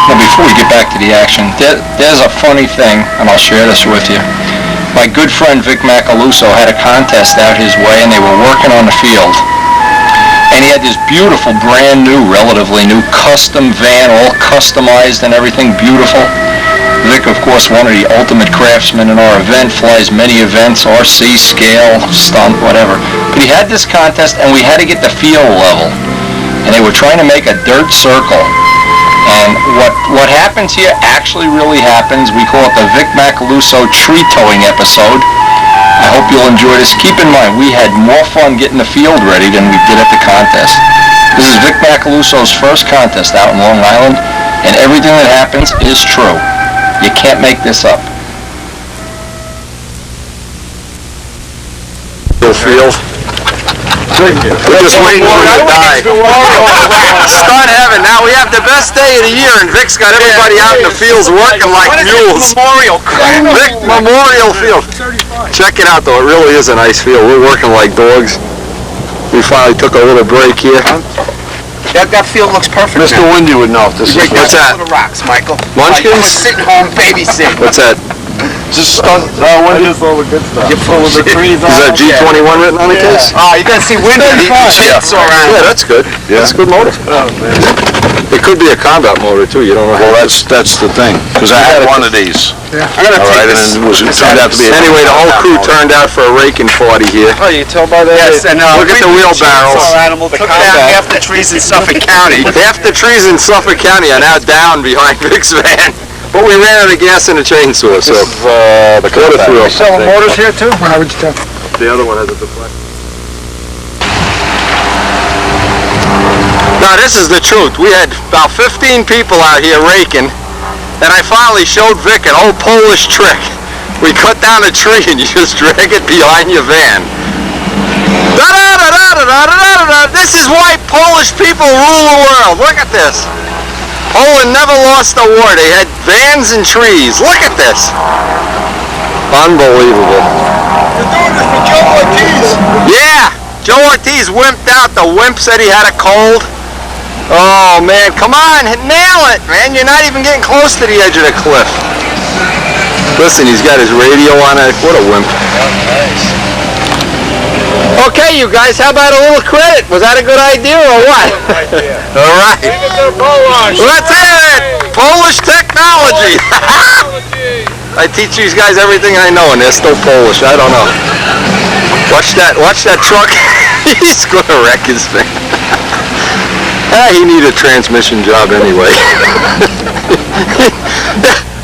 Now, before we get back to the action, there's a funny thing, and I'll share this with you. My good friend Vic Macaluso had a contest out his way, and they were working on the field. And he had this beautiful, brand new, relatively new, custom van, all customized and everything beautiful. Vic, of course, one of the ultimate craftsmen in our event, flies many events, RC, scale, stunt, whatever. But he had this contest, and we had to get the field level. And they were trying to make a dirt circle. And what happens here actually really happens. We call it the Vic Macaluso tree towing episode. I hope you'll enjoy this. Keep in mind, we had more fun getting the field ready than we did at the contest. This is Vic Macaluso's first contest out in Long Island, and everything that happens is true. You can't make this up. Field. We're just waiting for him to die. Stunt heaven. Now we have the best day of the year, and Vic's got everybody out in the fields working like mules. Vic Memorial Field. Check it out, though. It really is a nice field. We're working like dogs. We finally took a little break here. That field looks perfect. Mr. Windy would know if this is. What's that? The rocks, Michael. Munchkins? Like sitting home babysitting. What's that? Just stunt. Windy. All the good stuff. You're full of the trees. Is that G21 written on the case? Oh, you gotta see Windy. Yeah, that's good. Yeah, that's a good motor. Oh, man. It could be a combat motor too. You don't know. Well, that's the thing. Because I had one of these. Yeah. I'm gonna take this. And it turned out to be. Anyway, the whole crew turned out for a raking party here. Oh, you can tell by that. Yes, and look at the wheelbarrows. Took down half the trees in Suffolk County. Half the trees in Suffolk County are now down behind Vic's van. But we ran out of gas in a chainsaw, so This is the quarter through. Are you selling motors here too? How would you tell? The other one has a deflection. Now this is the truth. We had about 15 people out here raking, and I finally showed Vic an old Polish trick. We cut down a tree and you just drag it behind your van. Da-da-da-da-da-da-da-da-da. This is why Polish people rule the world. Look at this. Poland never lost a war. They had vans and trees. Look at this. Unbelievable. You're doing this for Joe Ortiz. Yeah. Joe Ortiz wimped out. The wimp said he had a cold. Oh, man. Come on. Nail it, man. You're not even getting close to the edge of the cliff. Listen, he's got his radio on it. What a wimp. Nice. Okay, you guys, how about a little credit? Was that a good idea or what? All right. Let's hear it. Polish technology. I teach these guys everything I know, and they're still Polish. I don't know. Watch that truck. He's going to wreck his thing. He needed a transmission job anyway.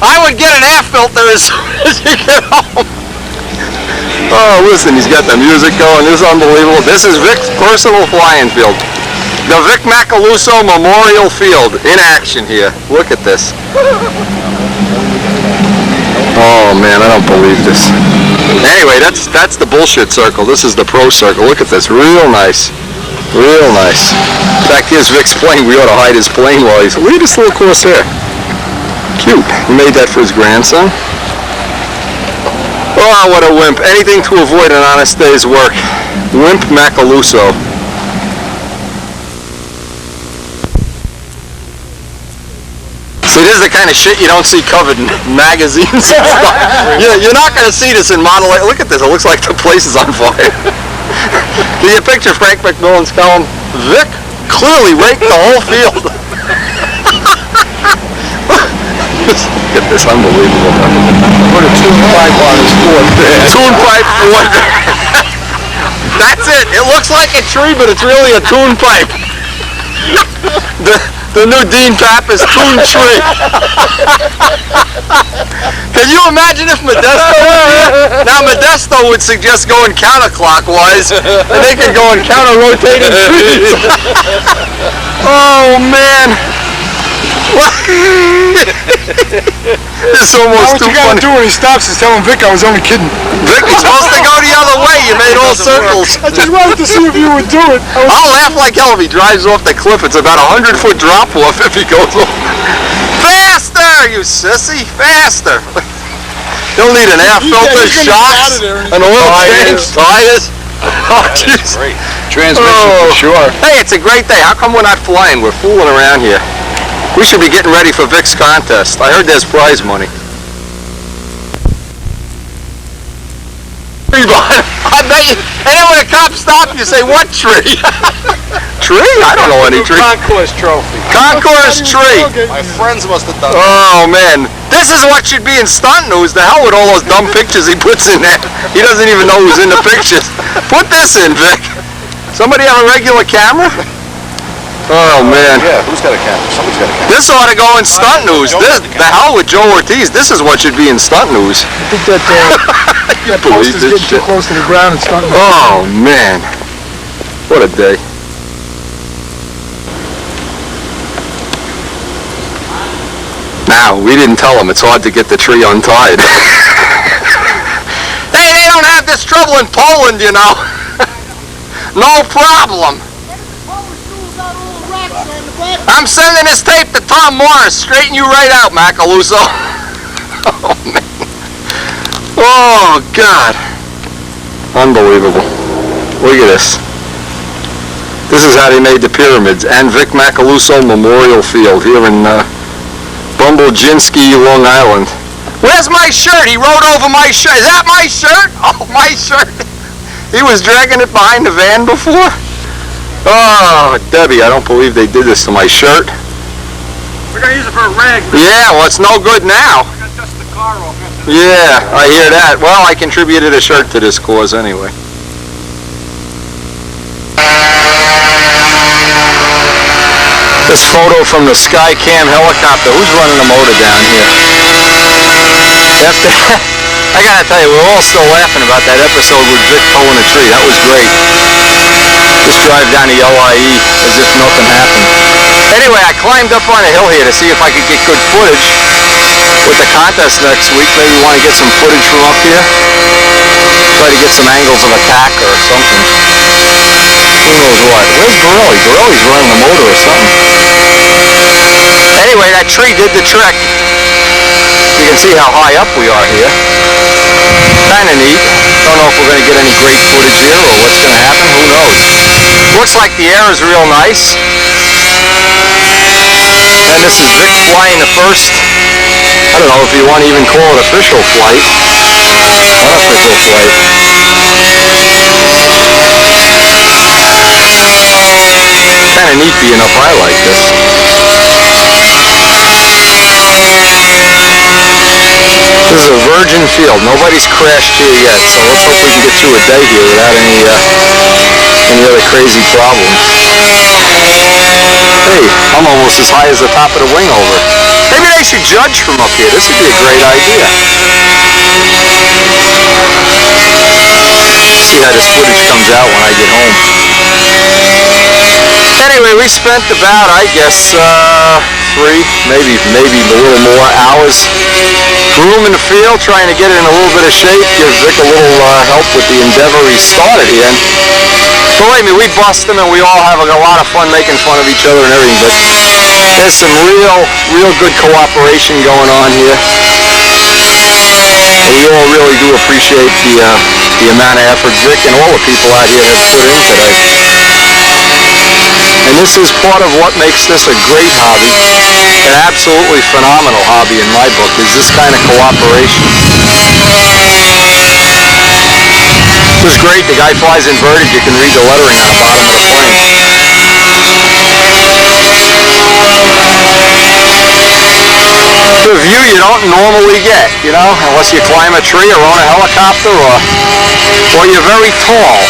I would get an air filter as soon as you get home. Oh, listen, he's got the music going. This is unbelievable. This is Vic's personal flying field. The Vic Macaluso Memorial Field in action here. Look at this. Oh, man, I don't believe this. Anyway, that's the bullshit circle. This is the pro circle. Look at this. Real nice. Real nice. In fact, here's Vic's plane. We ought to hide his plane while he's... Look at this little Corsair. Cute. He made that for his grandson. Oh, what a wimp. Anything to avoid an honest day's work. Wimp Macaluso. See, this is the kind of shit you don't see covered in magazines. You're not going to see this in Model A. Look at this. It looks like the place is on fire. Can you picture Frank McMillan's column? Vic clearly raked the whole field. Look at this, unbelievable. Put a tune pipe on his foot. Tune pipe foot. That's it. It looks like a tree, but it's really a tune pipe. The new Dean Pappas tune tree. Can you imagine if Modesto was here? Now Modesto would suggest going counterclockwise, and they could go in counter-rotating trees. Oh man. This is almost too funny. What you gotta do when he stops is tell him, Vic, I was only kidding. Vic, you're supposed to go the other way. You made all circles. I just wanted to see if you would do it. I'll laugh like hell if he drives off the cliff. It's about 100-foot drop-off if he goes off. Faster, you sissy. Faster. He'll need an air filter, shocks, an oil change, tires. Oh, jeez. Transmission for sure. Hey, it's a great day. How come we're not flying? We're fooling around here. We should be getting ready for Vic's contest. I heard there's prize money. I bet you. And then when the cops stop, you say, "What tree?" Tree? I don't know any tree. Concourse trophy. Concourse tree. My friends must have done Oh man, this is what should be in stunt news. The hell with all those dumb pictures he puts in there. He doesn't even know who's in the pictures. Put this in, Vic. Somebody have a regular camera? Oh man. Yeah, who's got a camera? Somebody's got a camera. This ought to go in stunt news. This, the hell with Joe Ortiz. This is what should be in stunt news. I think that that post is getting too close to the ground and starting to... Oh man. What a day. Now, we didn't tell him it's hard to get the tree untied. Hey, they don't have this trouble in Poland, you know. No problem. I'm sending this tape to Tom Morris. Straighten you right out, Macaluso. Oh, man. Oh, God. Unbelievable. Look at this. This is how they made the pyramids. And Vic Macaluso Memorial Field here in Bumblejinsky, Long Island. Where's my shirt? He rode over my shirt. Is that my shirt? Oh, my shirt. He was dragging it behind the van before? Oh, Debbie, I don't believe they did this to my shirt. We're going to use it for a rag. Yeah, well, it's no good now. We're going to dust the car off. Yeah, I hear that. Well, I contributed a shirt to this cause anyway. This photo from the Skycam helicopter. Who's running the motor down here? I gotta tell you, we're all still laughing about that episode with Vic pulling a tree. That was great. Just drive down the LIE as if nothing happened. Anyway, I climbed up on a hill here to see if I could get good footage with the contest next week. Maybe we want to get some footage from up here. Try to get some angles of attack or something. Who knows what? Where's Borelli? Borelli's running the motor or something. Anyway, that tree did the trick. You can see how high up we are here. Kind of neat. Don't know if we're going to get any great footage here or what's going to happen. Who knows? Looks like the air is real nice. And this is Vic flying the first, I don't know if you want to even call it official flight. Unofficial flight. Kind of neat being up high like this. This is a virgin field. Nobody's crashed here yet, so let's hope we can get through a day here without any other crazy problems. Hey, I'm almost as high as the top of the wing over. Maybe they should judge from up here. This would be a great idea. See how this footage comes out when I get home. Anyway, we spent about, I guess, 3, maybe a little more hours grooming the field, trying to get it in a little bit of shape, give Vic a little help with the endeavor he started here. And believe me, we bust him and we all have a lot of fun making fun of each other and everything, but there's some real good cooperation going on here. And we all really do appreciate the amount of effort Vic and all the people out here have put in today. And this is part of what makes this a great hobby, an absolutely phenomenal hobby in my book, is this kind of cooperation. This is great. The guy flies inverted. You can read the lettering on the bottom of the plane. It's a view you don't normally get, you know, unless you climb a tree or own a helicopter or you're very tall.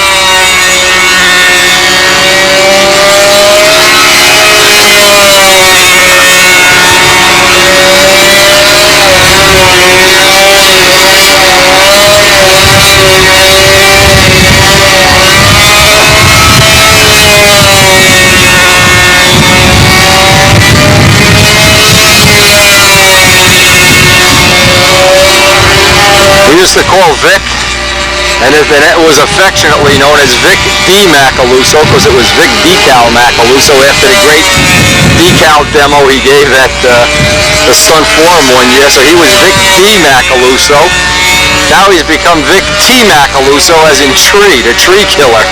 We used to call Vic, and it was affectionately known as Vic D. Macaluso, because it was Vic Decal Macaluso after the great decal demo he gave at the Stunt Forum one year. So he was Vic D. Macaluso. Now he's become Vic T. Macaluso, as in tree, the tree killer.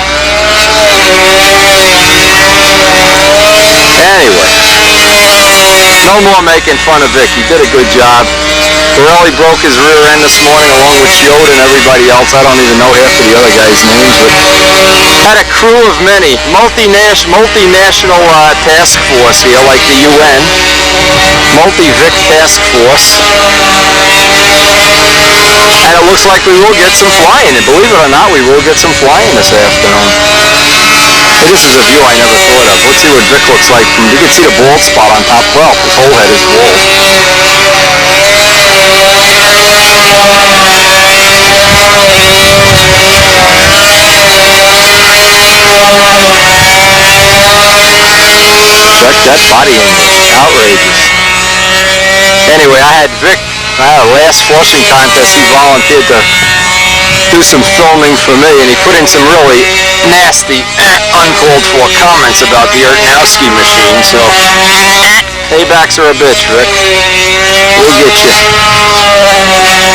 Anyway. No more making fun of Vic. He did a good job. Borelli broke his rear end this morning along with Chioda and everybody else. I don't even know half of the other guys' names, but had a crew of many. Multinational task force here, like the UN. Multi-Vic task force. And it looks like we will get some flying. And believe it or not, we will get some flying this afternoon. Hey, this is a view I never thought of. Let's see what Vic looks like. You can see the bald spot on top. Well, his whole head is bald. That body angle is outrageous. Anyway, I had a last flushing contest. He volunteered to do some filming for me, and he put in some really nasty, uncalled for comments about the Ertnowski machine, so paybacks are a bitch, Rick. We'll get you.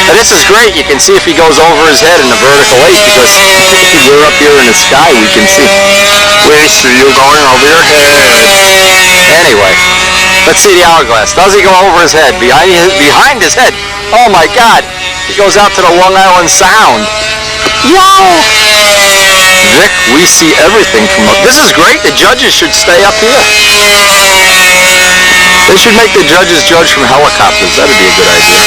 But this is great. You can see if he goes over his head in the vertical 8, because we're up here in the sky, we can see. We see you going over your head. Anyway, let's see the hourglass. Does he go over his head? Behind his head? Oh my God. He goes out to the Long Island Sound. Yo! Vic, we see everything from up. This is great. The judges should stay up here. They should make the judges judge from helicopters. That'd be a good idea.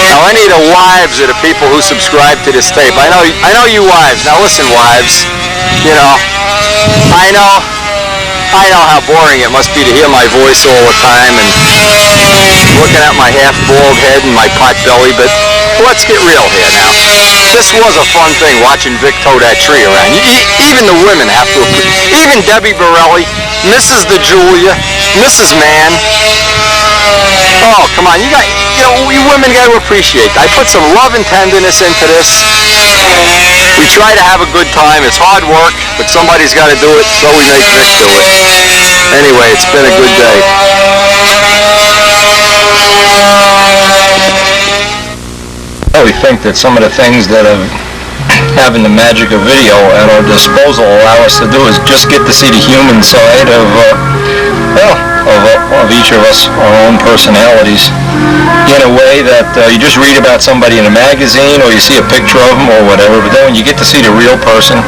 Now, any of the wives of the people who subscribe to this tape, I know you wives. Now listen, wives, you know, I know how boring it must be to hear my voice all the time and looking at my half-bald head and my pot belly, but let's get real here now. This was a fun thing, watching Vic tow that tree around. Even the women have to appreciate. Even Debbie Borelli, Mrs. the Julia, Mrs. Mann. Oh, come on, we women got to appreciate that. I put some love and tenderness into this. We try to have a good time. It's hard work, but somebody's got to do it, so we make Vic do it. Anyway, it's been a good day. We think that some of the things that having the magic of video at our disposal allow us to do is just get to see the human side of each of us, our own personalities, in a way that you just read about somebody in a magazine or you see a picture of them or whatever, but then when you get to see the real person,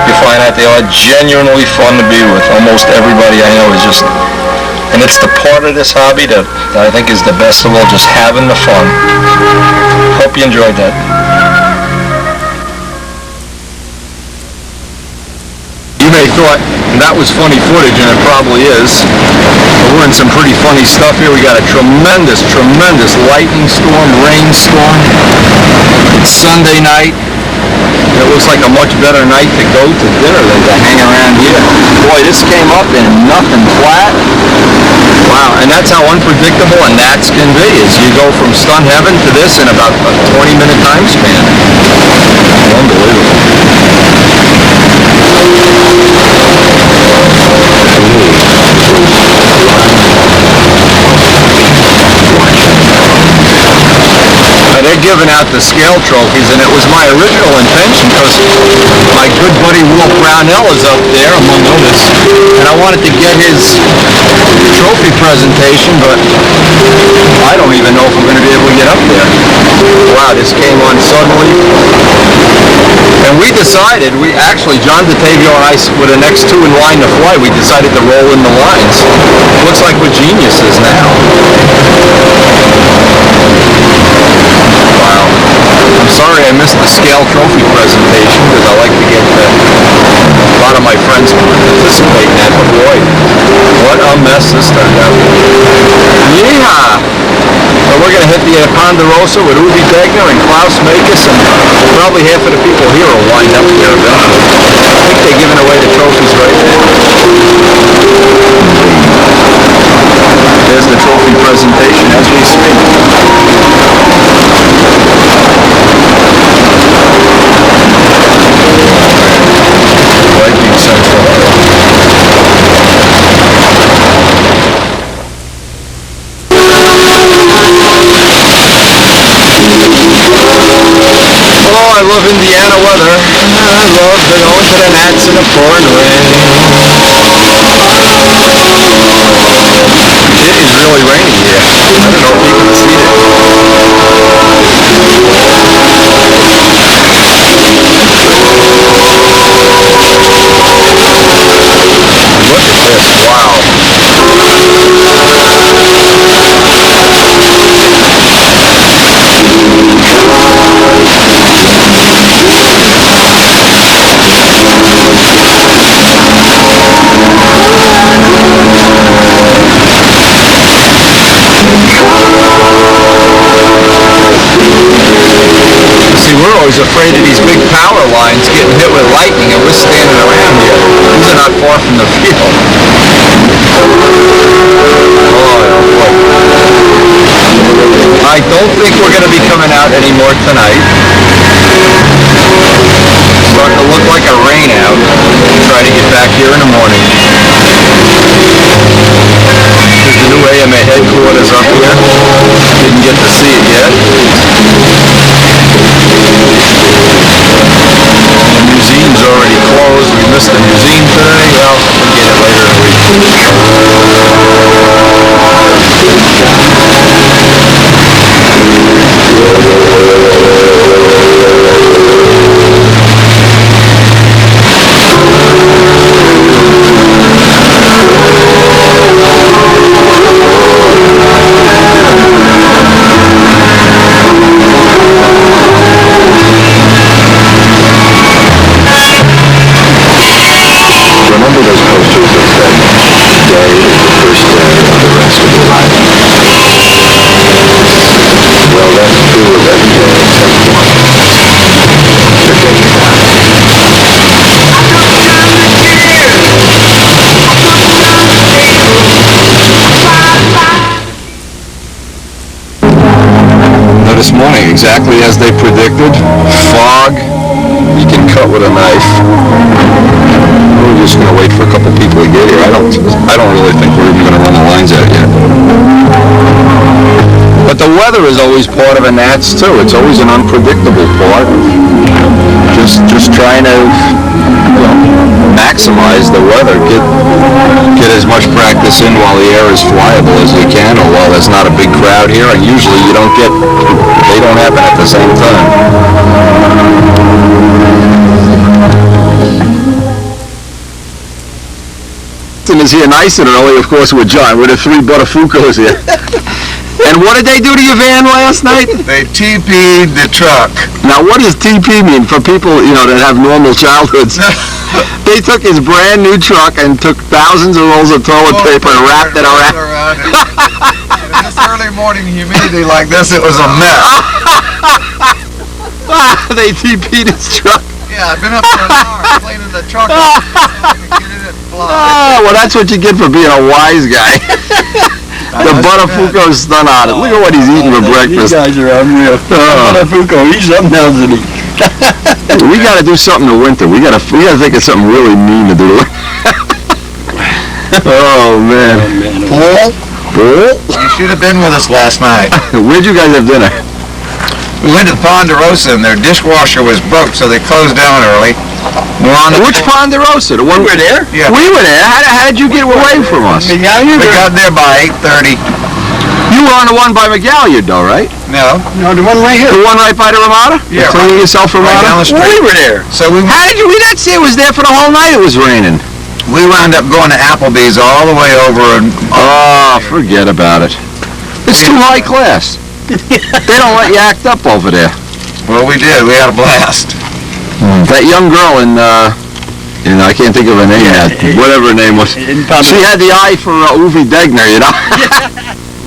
you find out they are genuinely fun to be with. Almost everybody I know is just, and it's the part of this hobby that I think is the best of all, just having the fun. Hope you enjoyed that. You may have thought that was funny footage, and it probably is. But we're in some pretty funny stuff here. We got a tremendous lightning storm, rainstorm. It's Sunday night. It looks like a much better night to go to dinner than to hang around here. Boy, this came up in nothing flat. Wow, and that's how unpredictable a NATS can be, is you go from stun heaven to this in about a 20-minute time span. Unbelievable. They're giving out the scale trophies, and it was my original intention, because my good buddy Wolf Brownell is up there, among others, and I wanted to get his trophy presentation, but I don't even know if I'm going to be able to get up there. Wow, this came on suddenly. And we decided, John DeTavio and I were the next two in line to fly. We decided to roll in the lines. Looks like we're geniuses now. Wow. I'm sorry I missed the scale trophy presentation, because I like to get a lot of my friends to participate in that, but boy, what a mess this turned out. Yeehaw! So we're going to hit the Ponderosa with Uwe Degner and Klaus Makis, and probably half of the people here will wind up here eventually. I think they're giving away the trophies right now. There's the trophy presentation as we speak. Lightning Central. Oh, I love Indiana weather. I love the ocean. us in a pouring rain. It is really raining here. I don't know if you can see Look at this, wow. See, we're always afraid of these big power lines getting hit with lightning, and we're standing around here. These are not far from the field. Oh, boy. I don't think we're going to be coming out anymore tonight. It's starting to look like a rain out. Try to get back here in the morning. There's the new AMA headquarters up here. Didn't get to see it yet. The museum's already closed. We missed the museum today. Well, we'll get it later in the week. Remember those posters that said, "Today is the first day of the rest of your life"? Well, that's true of every day except one. They're taking it out. Now this morning, exactly as they predicted, fog, you can cut with a knife. We're just going to wait for a couple people to get here. I don't really think we're even going to run the lines out yet. But the weather is always part of a NATS too. It's always an unpredictable part. Just trying to, maximize the weather. Get as much practice in while the air is flyable as you can, or while there's not a big crowd here. And usually they don't happen at the same time. Is here nice and early, of course, with John. With the three Buttafuoco's here. And what did they do to your van last night? They TP'd the truck. Now, what does TP mean for people, that have normal childhoods? They took his brand new truck and took thousands of rolls of toilet paper and wrapped it around. In this early morning humidity like this, it was a mess. They TP'd his truck. Yeah, I've been up for an hour cleaning the truck up so I can get it and fly. Oh, well, that's what you get for being a wise guy. The Buttafuoco's stun on it. Look at what he's eating for breakfast. You guys are unreal. Buttafuoco, he's something else, isn't he? We got to do something in the winter. We got to think of something really mean to do. Oh, man. Paul? You should have been with us last night. Where'd you guys have dinner? We went to Ponderosa and their dishwasher was broke, so they closed down early. We're on Which Ponderosa? The one We were there? Yeah. We were there. How did you get away from us? We got there by 8:30. You were on the one by McGalliard, though, right? No. No, the one right here. The one right by the Ramada? Yeah. Cleaning yourself Right down Ramada? the street. We were there. So we didn't see it was there for the whole night. It was raining. wound up going to Applebee's all the way over and... Oh, forget about it. It's too high class. They don't let you act up over there. Well, we did. We had a blast. That young girl I can't think of her name yet. Whatever her name was. She had the eye for Uwe Degner,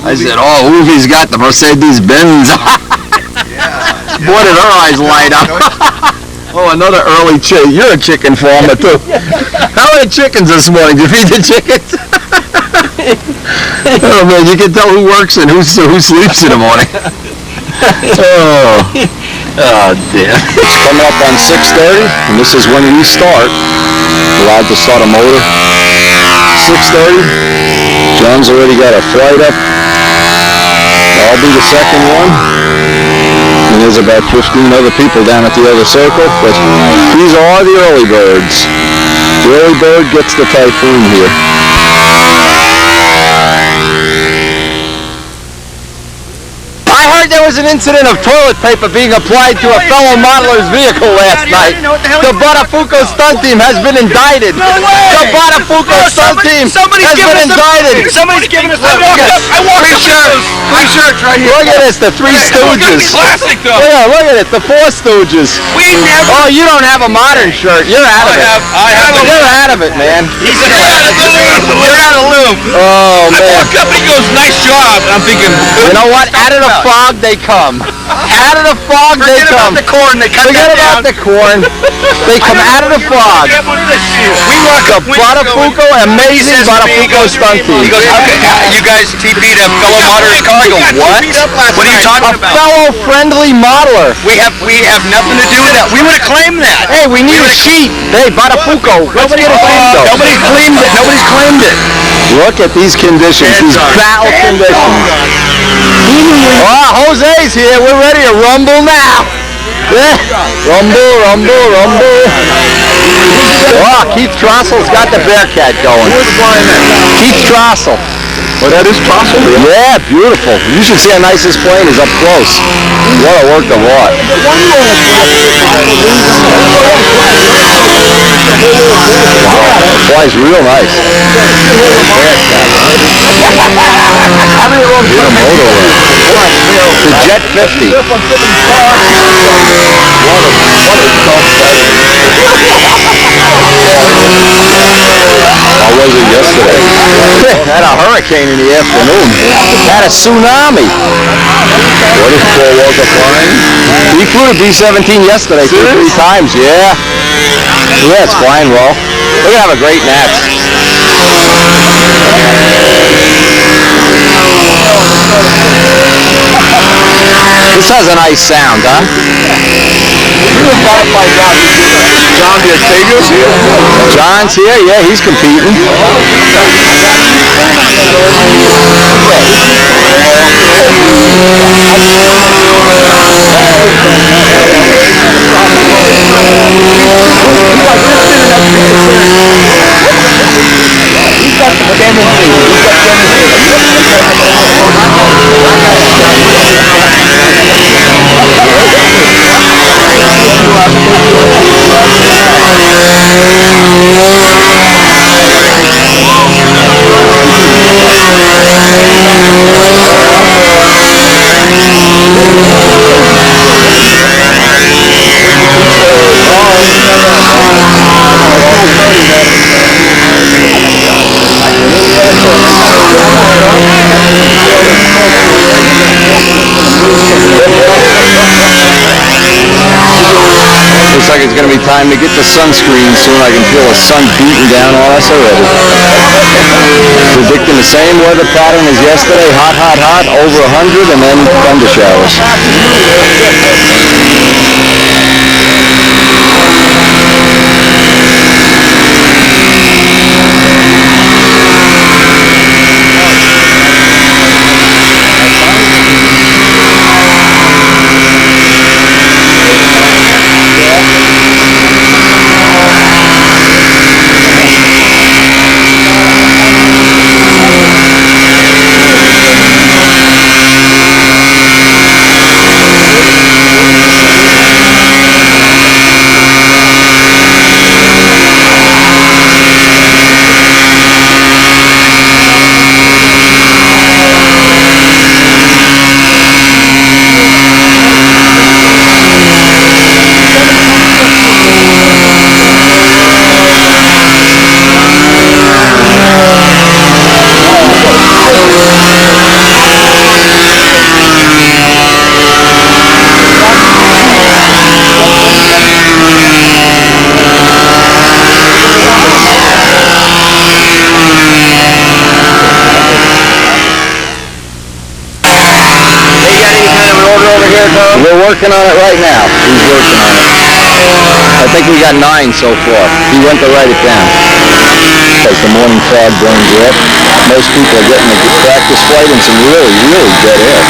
I said, oh, Uwe's got the Mercedes-Benz. Boy, did her eyes light up. Oh, another early chick. You're a chicken farmer, too. How are the chickens this morning? Did you feed the chickens? Oh, man, you can tell who works and who sleeps in the morning. Oh, dear. It's coming up on 6:30, and this is when we start. Allowed to start a motor. 6:30. John's already got a flight up. I'll be the second one. And there's about 15 other people down at the other circle, but these are the early birds. early bird gets the typhoon here. I heard there was an incident of toilet paper being applied to a fellow modeler's vehicle last night. The Botafuco stunt team has been indicted. The Botafuco stunt team has been indicted. Somebody's giving us that. I walked up three shirts right here. Look at this, the Three Stooges. Classic though. Yeah, look at it, the Four Stooges. We never. Oh, you don't have a modern shirt. You're out of it. I have. You're out of it, man. He's out of loop. Oh, I man. walk up and he goes, "Nice job." And I'm thinking, You know what? Out of the fog they come. Out of the fog they forget about come. the corn. They cut Forget that about down. the corn. They come out of the fog. We walk The up. Botafuco, amazing Botafuco stunt He team. goes, "You guys TP'd a fellow modeler's car." I go, "What? What are you talking A about?" fellow friendly modeler. We have nothing to do with that. We would have claimed that. Hey, we need a sheet. Hey, Botafuco, let's get a sheet though. Nobody claimed it. Nobody's claimed it. Look at these conditions, these foul conditions. Oh, Jose's here. We're ready to rumble now. Yeah. Rumble, rumble, rumble. Oh, Keith Trossel's got the Bearcat going. Keith Trossel. Oh, that is Trossel? Yeah, beautiful. You should see how nice this plane is up close. What a work of art. Flies real nice. The Jet 50. How was it yesterday? Had a hurricane in the afternoon. Had a tsunami. What is Paul Walker flying? He flew the B-17 yesterday 3 times, yeah. Yeah, it's flying well. We're gonna have a great NATS. This has a nice sound, huh? John Diatego's here? John's here, yeah, he's competing. Looks like it's going to be time to get the sunscreen soon. I can feel the sun beating down on us already. Predicting the same weather pattern as yesterday. Hot, hot, hot, over 100, and then thunder showers. We're working on it right now. He's working on it. I think we got 9 so far. He went to write it down. As the morning fog burns up, most people are getting a good practice flight in some really, really dead air.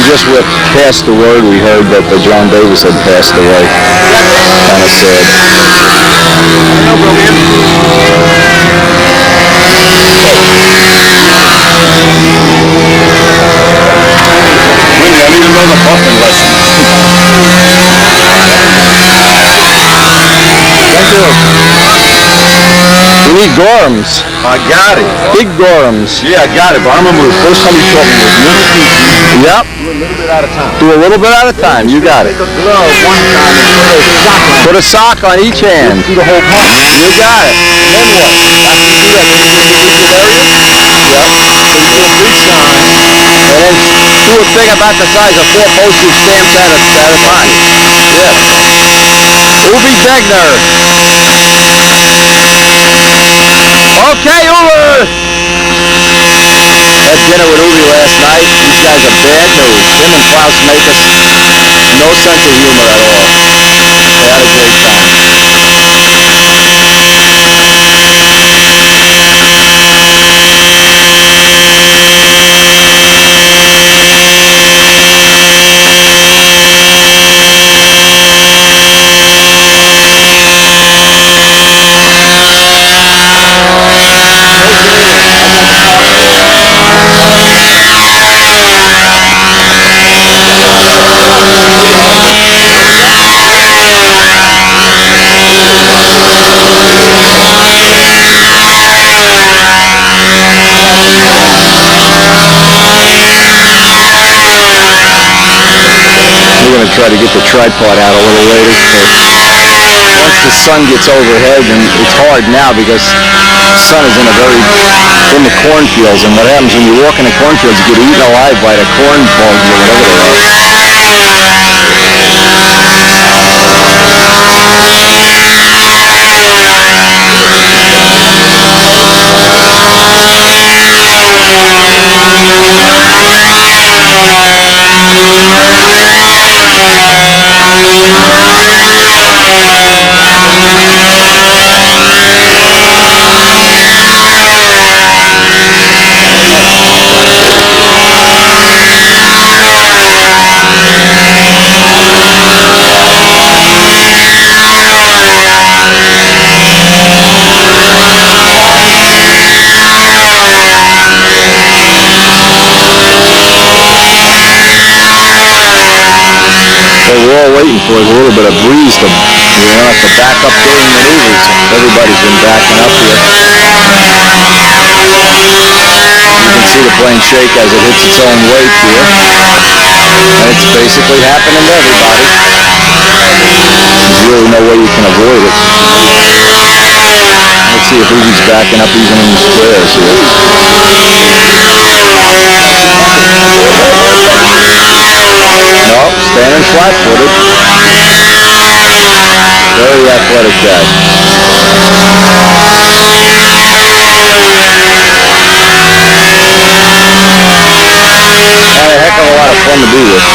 just past the word, we heard that John Davis had passed away. Kind of sad. Winnie, I need another pumping lesson. We need gorms. I got it. Big gorms. Yeah, I got it, but I remember the first time you told me was little pieces. Yep. Do a little bit at a time. Do a little bit at a time. You got it. Take a glove one time and Put a sock on each hand. do the whole pump. You got it. Then what? After you do that, then you just release the area? Yep. So you do a big sign. And then do a thing about the size of 4 postage stamps at a time. Yeah. Uwe Degner. Okay, Uwe. Had dinner with Uwe last night. These guys are bad news. Him and Klaus make us no sense of humor at all. They had a great time. We're going to try to get the tripod out a little later. Once the sun gets overhead, and it's hard now because the sun is in the cornfields, and what happens when you walk in the cornfields, you get eaten alive by the corn bugs or whatever they are. What we're all waiting for is a little bit of breeze to, have to back up during maneuvers. Everybody's been backing up here. You can see the plane shake as it hits its own weight here. And it's basically happening to everybody. There's really no way you can avoid it. Let's see if Uzi's backing up even in the squares here. No, standing flat-footed. Very athletic guy. Had a heck of a lot of fun to be with.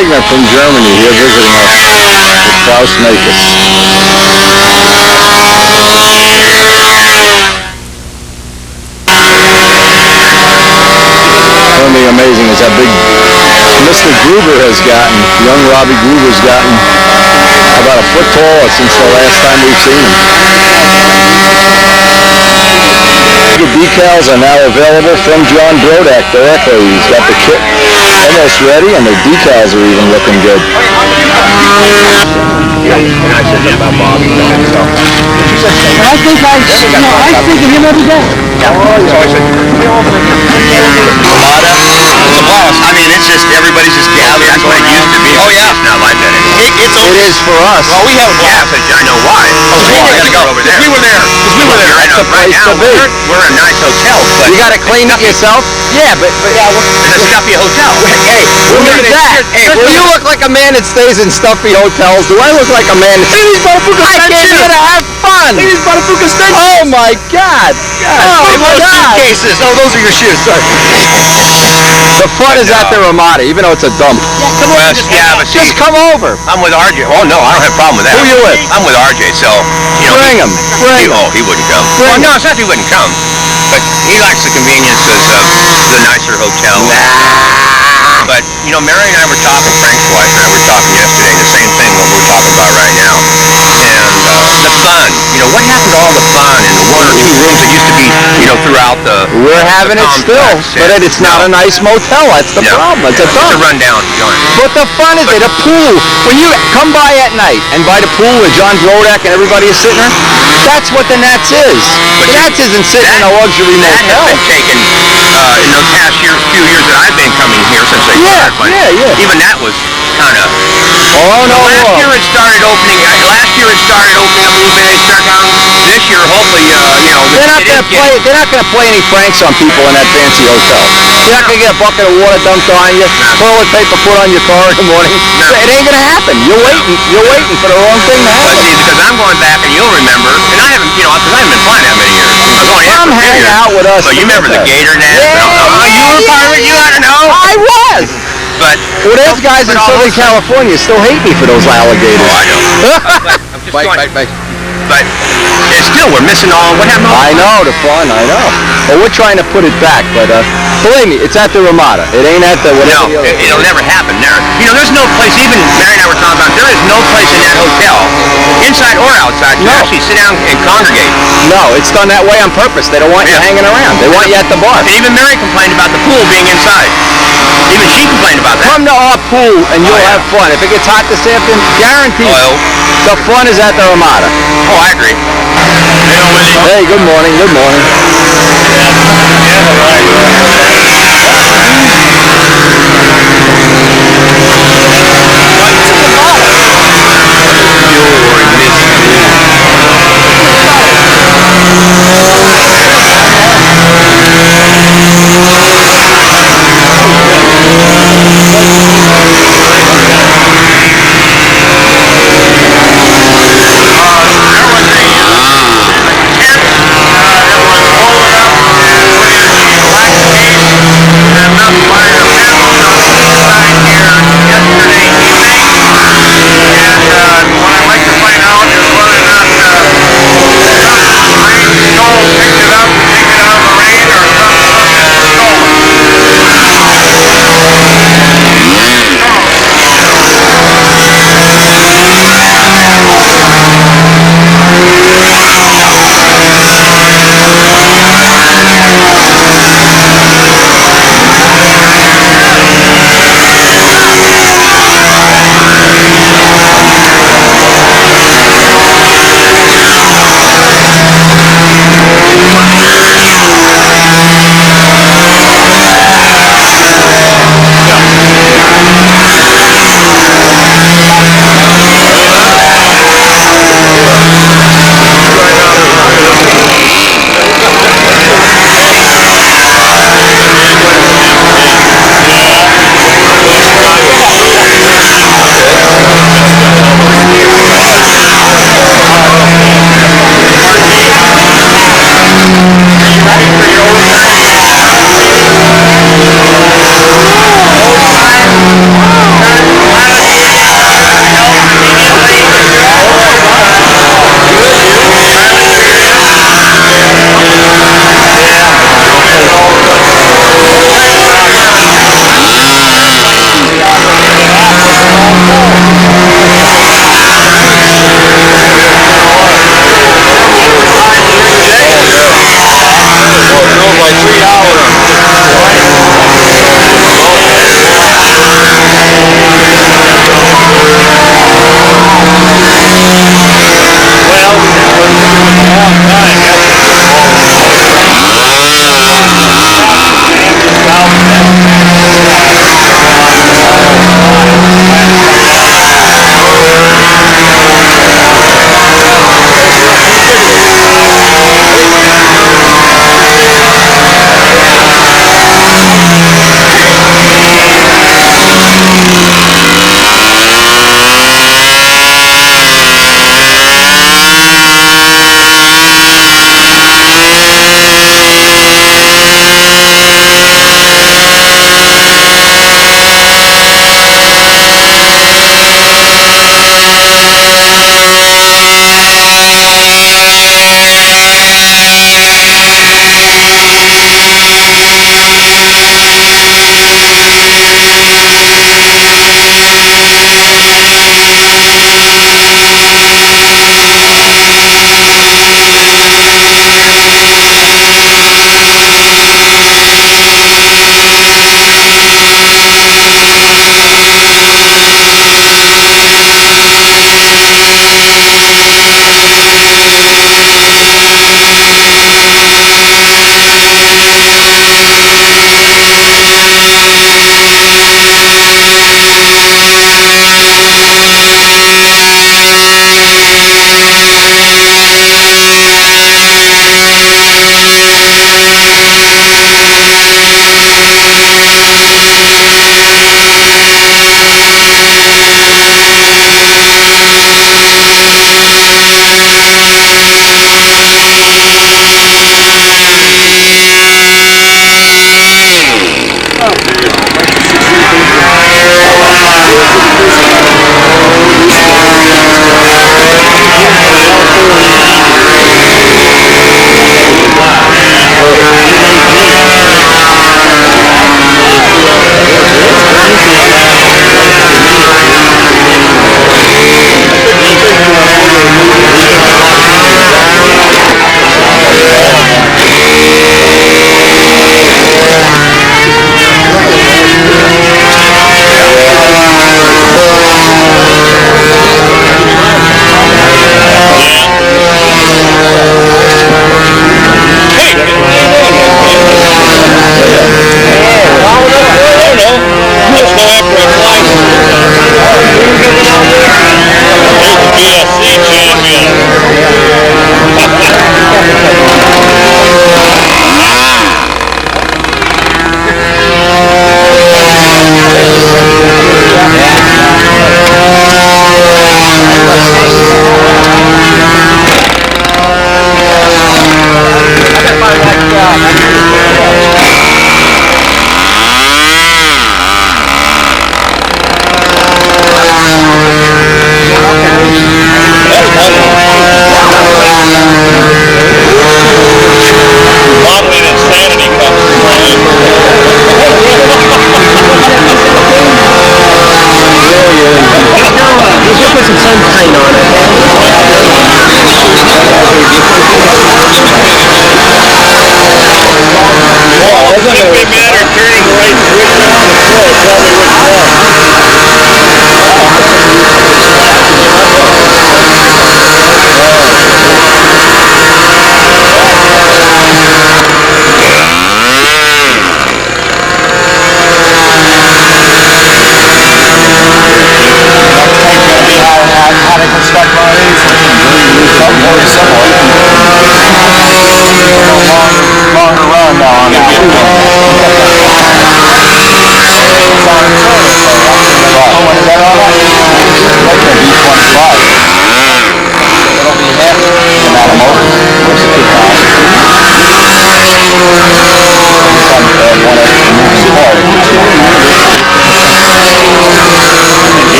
segment from Germany here visiting us with Klaus Nakis. Something amazing is how big Mr. Gruber has gotten. Young Robbie Gruber's gotten about a foot taller since the last time we've seen him. The decals are now available from John Brodak directly. He's got the kit almost ready, and the decals are even looking good. I think of him every day. It's a blast. I mean, it's just, everybody's just gathering. That's what it used to be. Oh, yeah. It's not like that anymore. It is for us. Well, we have a blast. Yeah, I know why. Oh, we gotta go over there. We were there. We were there. That's the place to be. We're in a nice hotel, but... You gotta clean it yourself? Yeah, but it's a stuffy hotel. Hey, look at that. Hey, do you look like a man that stays in stuffy hotels? Do I look like a man that... I came here to have fun. Oh, my God. Oh, my God. Suitcases. Oh, those are your shoes. Sorry. The fun is at the Ramada, even though it's a dump. Well, yeah, but see, just come over. I'm with RJ. Oh, no, I don't have a problem with that. Who you with? I'm with RJ, so, you know. Bring him. Oh, he wouldn't come. Well, no, it's not that he wouldn't come, but he likes the conveniences of the nicer hotel. But, you know, Mary and I were talking, Frank's wife and I were talking yesterday, the same thing what we're talking about right now. And the fun, you know, what happened to all the fun in the one or two rooms that used to be, you know, throughout the... We're having it still, but it's not a nice motel. That's the problem. It's a dump. It's a rundown joint. But the fun is it, a pool. When you come by at night and by the pool where John Brodak and everybody is sitting there, that's what the NATS is. The NATS isn't sitting in a luxury motel. That has been taken in the past few years that I've been coming here since they started. But even that was kind of... Oh, no. Last year it started opening up a little bit. It started down. This year, hopefully, you know... They're not going to play any pranks on people in that fancy hotel. You're not going to get a bucket of water dumped on you, toilet paper put on your car in the morning. No. It ain't going to happen. You're waiting for the wrong thing to happen. But see, because I'm going back, and you'll remember, and I haven't, you know, because I haven't been flying that many years. Come hang out with us. So you remember the Gator Net? Yeah. You were part of it. You ought to know. I was. But there's guys in Southern California still hate me for those alligators. Oh, I know. But still, we're missing all. What happened? I know the fun. I know. Well, we're trying to put it back, but believe me, it's at the Ramada. It ain't at the whatever. No, it'll never happen there. You know, there's no place. Even Mary and I were talking about. There is no place in that hotel, inside or outside, to actually sit down and congregate. No, it's done that way on purpose. They don't want you hanging around. They want you at the bar. And even Mary complained about the pool being inside. Even she complained about that. Come to our pool and you'll have fun. If it gets hot this afternoon, guaranteed. The fun is at the Ramada. Oh, I agree. Hey, good morning. Good morning.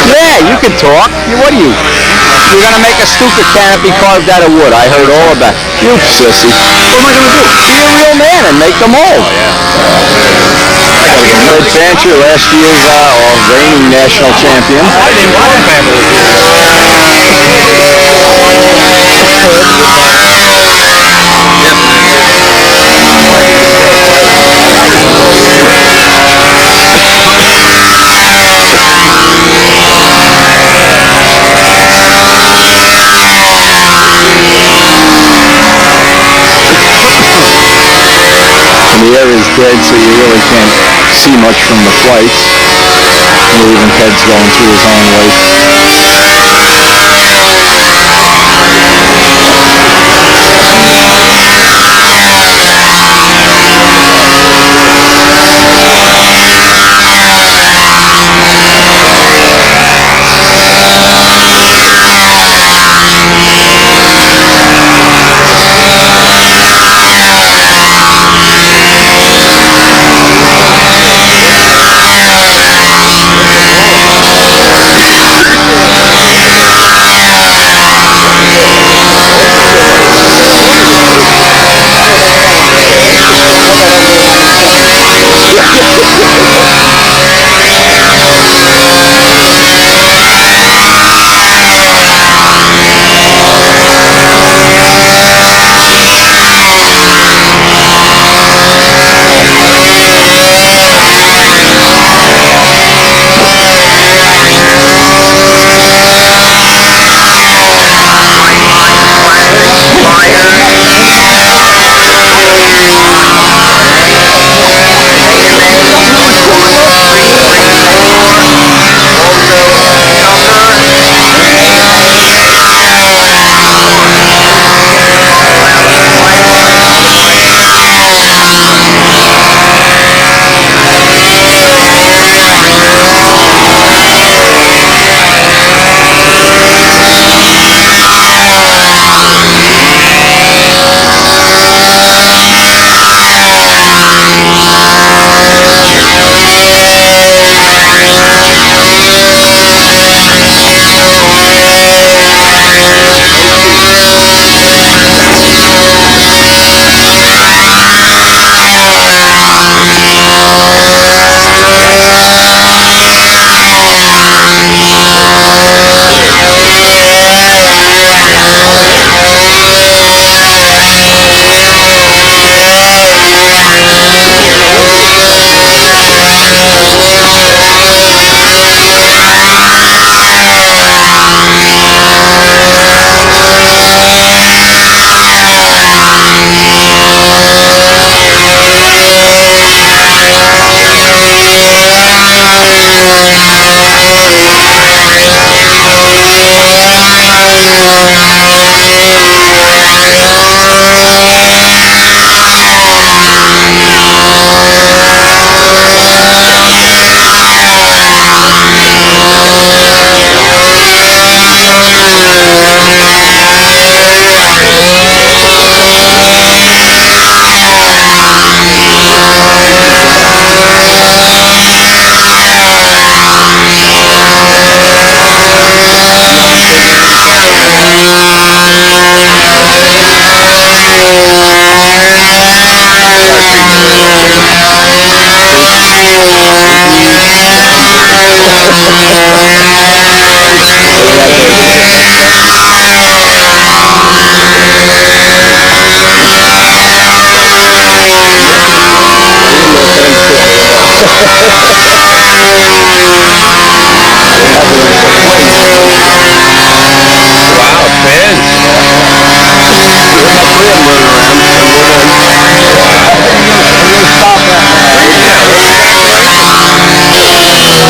Yeah, you can talk. What are you? You're gonna make a stupid canopy carved out of wood. I heard all about it. You sissy. What am I gonna do? Be a real man and make them all. Red Fancher, last year's reigning national champion. I didn't want to have The air is dead, so you really can't see much from the flights. Even Ted's going through his own weight.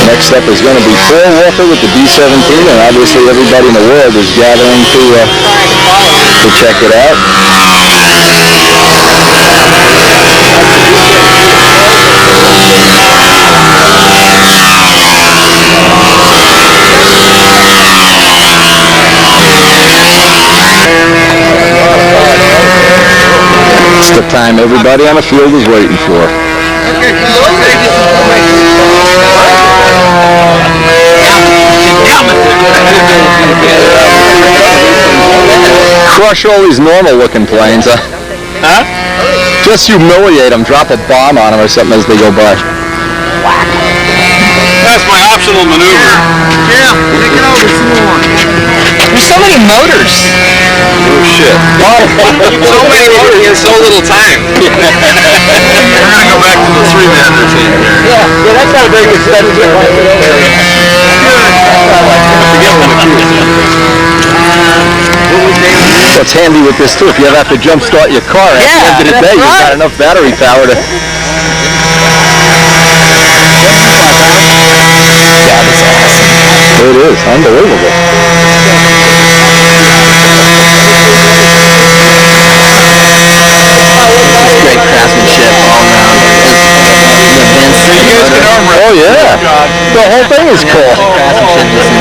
Next up is going to be Paul Walker with the B-17, and obviously everybody in the world is gathering to check it out. It's the time everybody on the field is waiting for. Crush all these normal-looking planes. Huh? Just humiliate them, drop a bomb on them or something as they go by. That's my optional maneuver. Yeah, take it over some more. There's so many motors. Oh shit. So many motors in so little time. We're gonna go back to the 3-man routine here. Yeah, that's not a very good set. Forget one of What's handy with this too, if you ever have to jump start your car, at the end of the day, you've got enough battery power to... Yeah, that's awesome. It is, unbelievable. Great craftsmanship all around. Oh yeah, the whole thing is cool.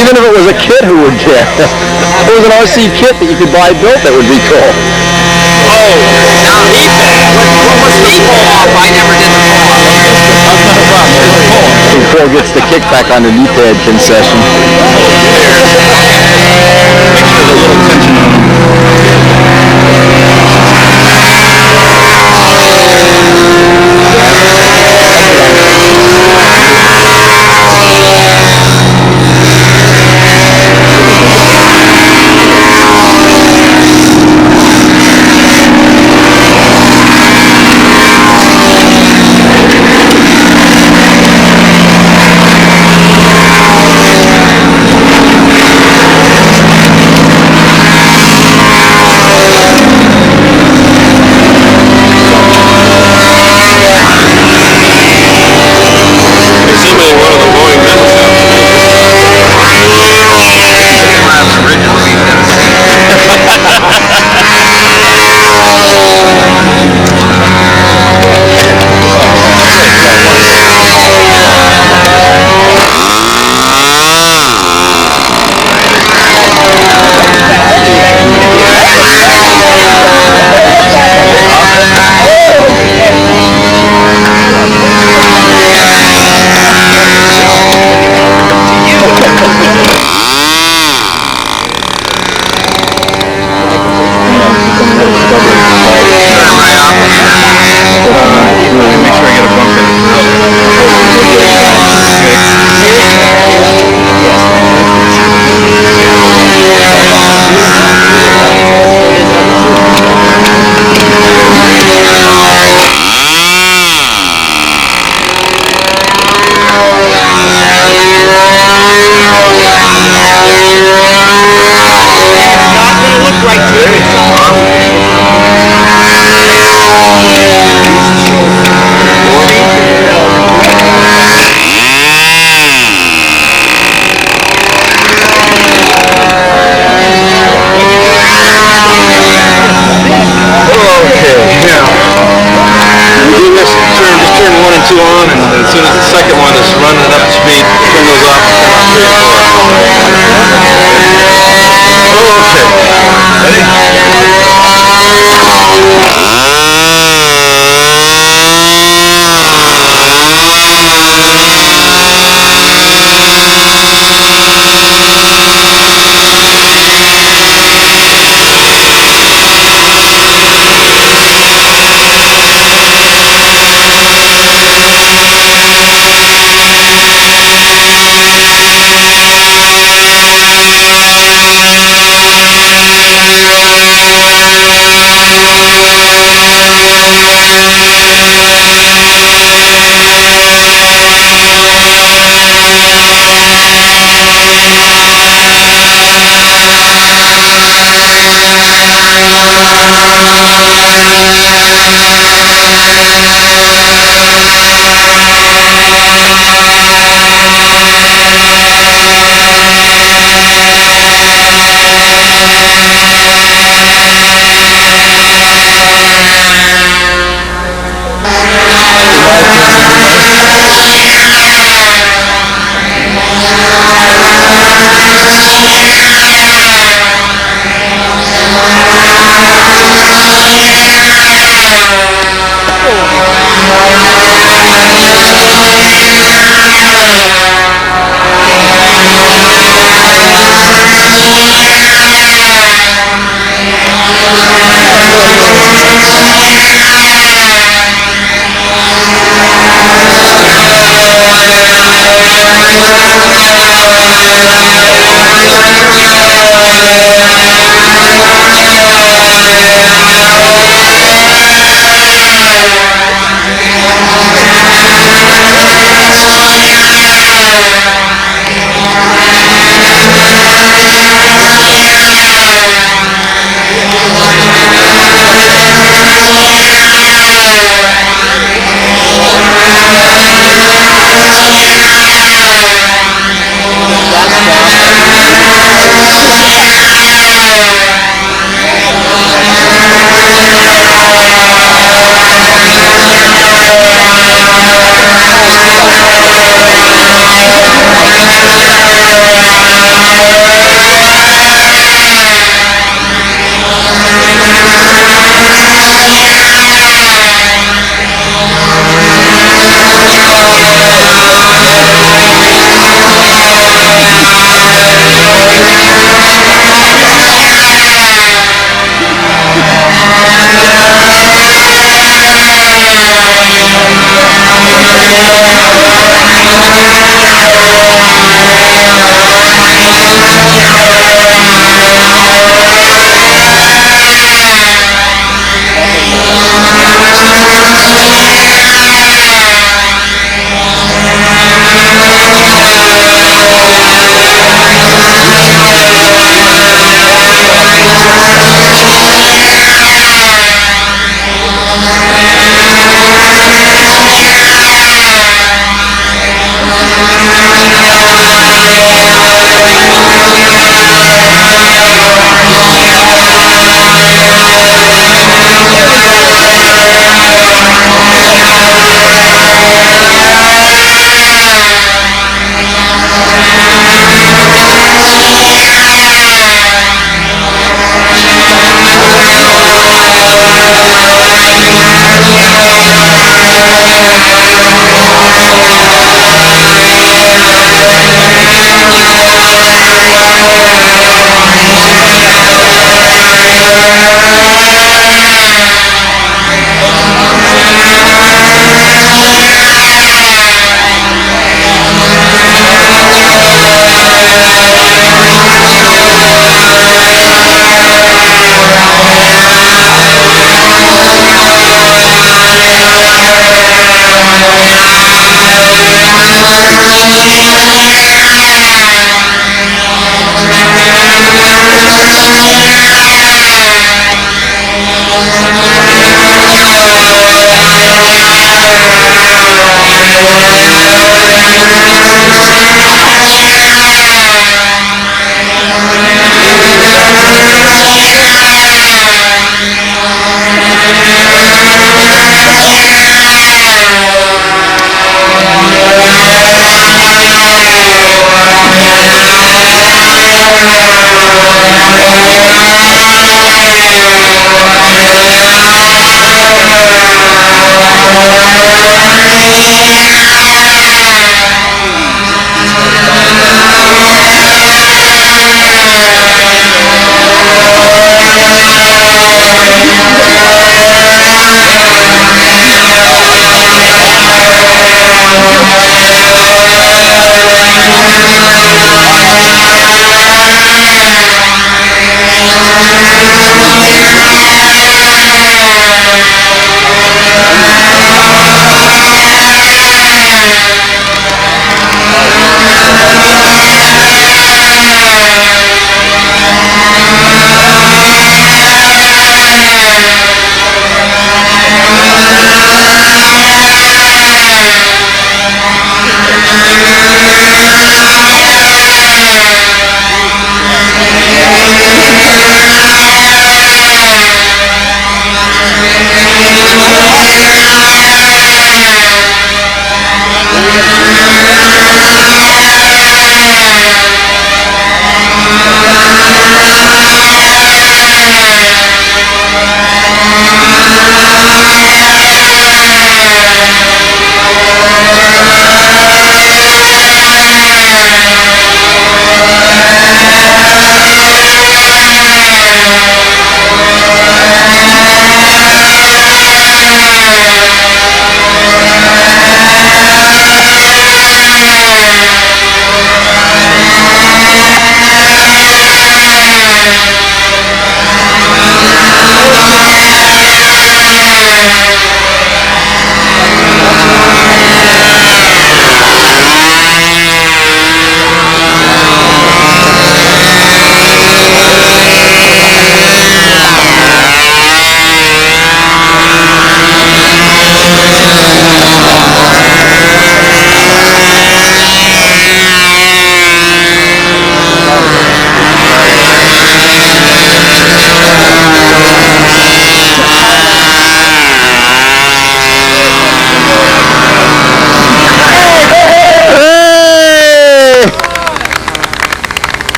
Even if it was a kid who would care. If it was an RC kit that you could buy built, that would be cool. Oh, now knee pad. What was knee pull-off? I never did the pull-off. Paul gets the kickback on the knee pad concession.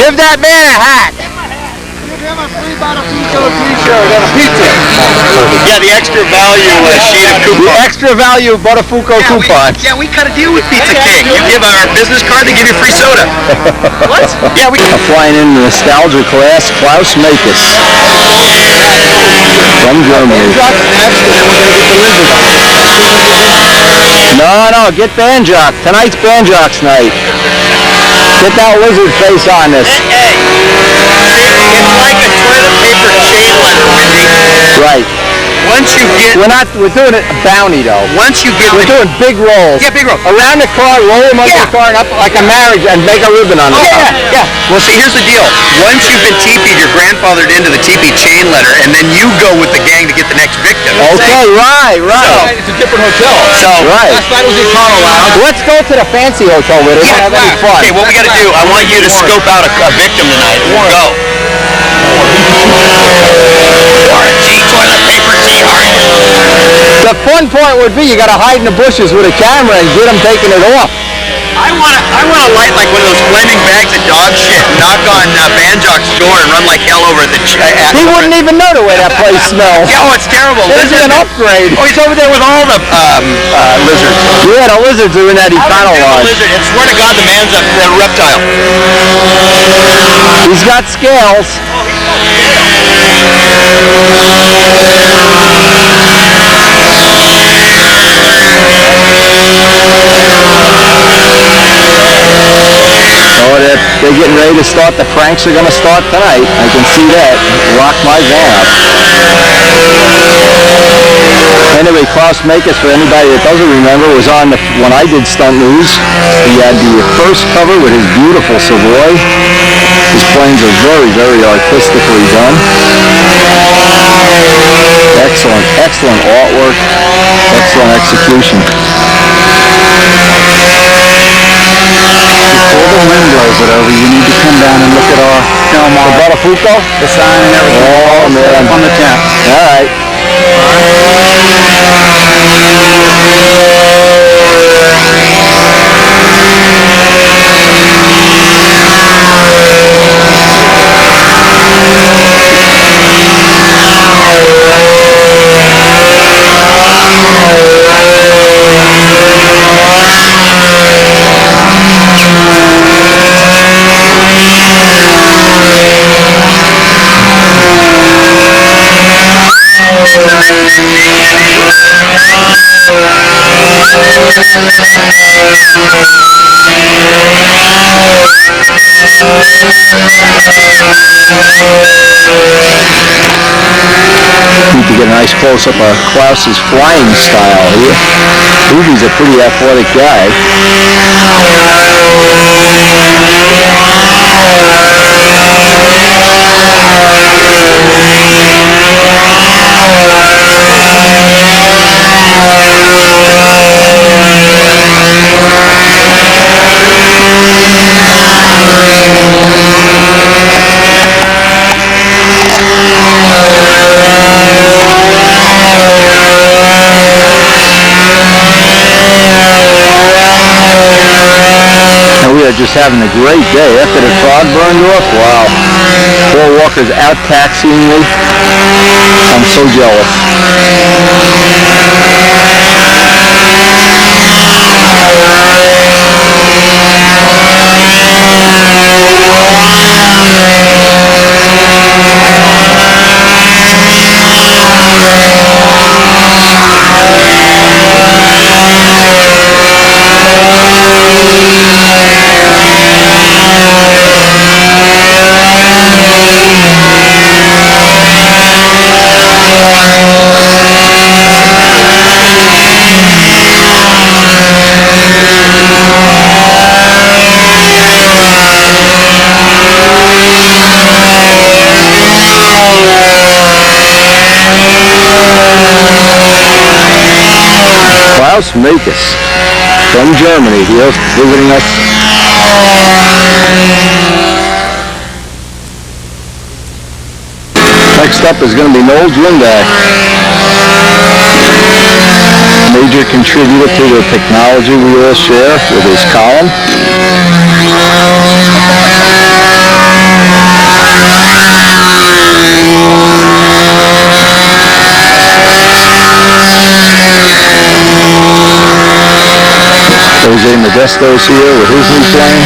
Give that man a hat. Yeah, the extra value sheet of coupons. The extra value Buttafuoco coupons. We cut a deal with Pizza King. You give our business card, they give you free soda. What? Yeah, we. Flying in the nostalgia class, Klaus Makis from Germany. No, get Banjock. Tonight's Banjock's night. Get that lizard face on this. Hey, it's like a toilet paper chain letter, Wendy. Right. Once you get... We're doing it bounty though. Once you get... We're doing big rolls. Yeah, big rolls. Around the car, roll them under the car and up like a marriage and make a ribbon on it. Yeah. Well, see, here's the deal. Once you've been teepeed, you're grandfathered into the teepee chain letter, and then you go with the gang to get the next victim. Okay, right. So, It's a different hotel. So, right. Last night was in Colorado. Let's go to the fancy hotel where they don't have any fun. okay, what we got to do, I want you to scope out a victim tonight. Go. Toilet paper, T-heart. The fun part would be you got to hide in the bushes with a camera and get them taking it off. I want to light like one of those flaming bags of dog shit, knock on Banjock's door and run like hell over the... He wouldn't even know the way that place smells. Yeah, oh, it's terrible. This is an upgrade. Oh, he's over there with all the lizards. Yeah, the lizards are in that Econo Lodge. Lizard, and swear to God, the man's a reptile. He's got scales. Oh, they're getting ready to start. The pranks are going to start tonight. I can see that. Lock my van up. Anyway, Klaus Makis, for anybody that doesn't remember, was on when I did Stunt News. He had the first cover with his beautiful Savoy. His planes are very, very artistically done. Excellent artwork. Excellent execution. Before the wind blows it over, you need to come down and look at our film The Buttafuoco? the sign and everything. Oh, man. On the tent. All right. Need to get a nice close-up of Klaus's flying style. He's a pretty athletic guy. Just having a great day after the fog burned off. Wow. Paul Walker's out taxiing me. I'm so jealous. Klaus Makis from Germany here visiting us. Next up is going to be Noel Drindak, major contributor to the technology we all share with his column. Dave Modesto's here with his new plane.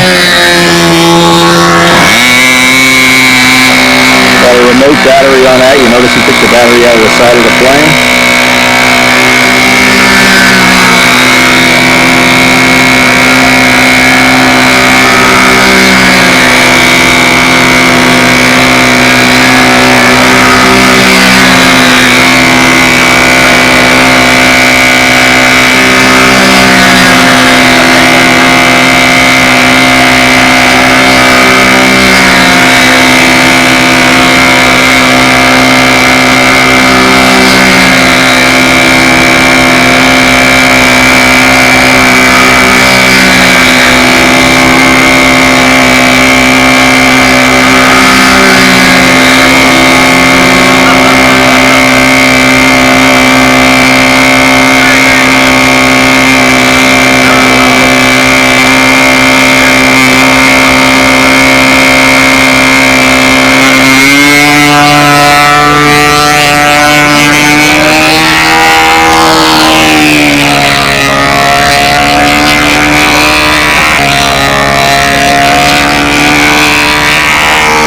Got a remote battery on that. You notice he took the battery out of the side of the plane.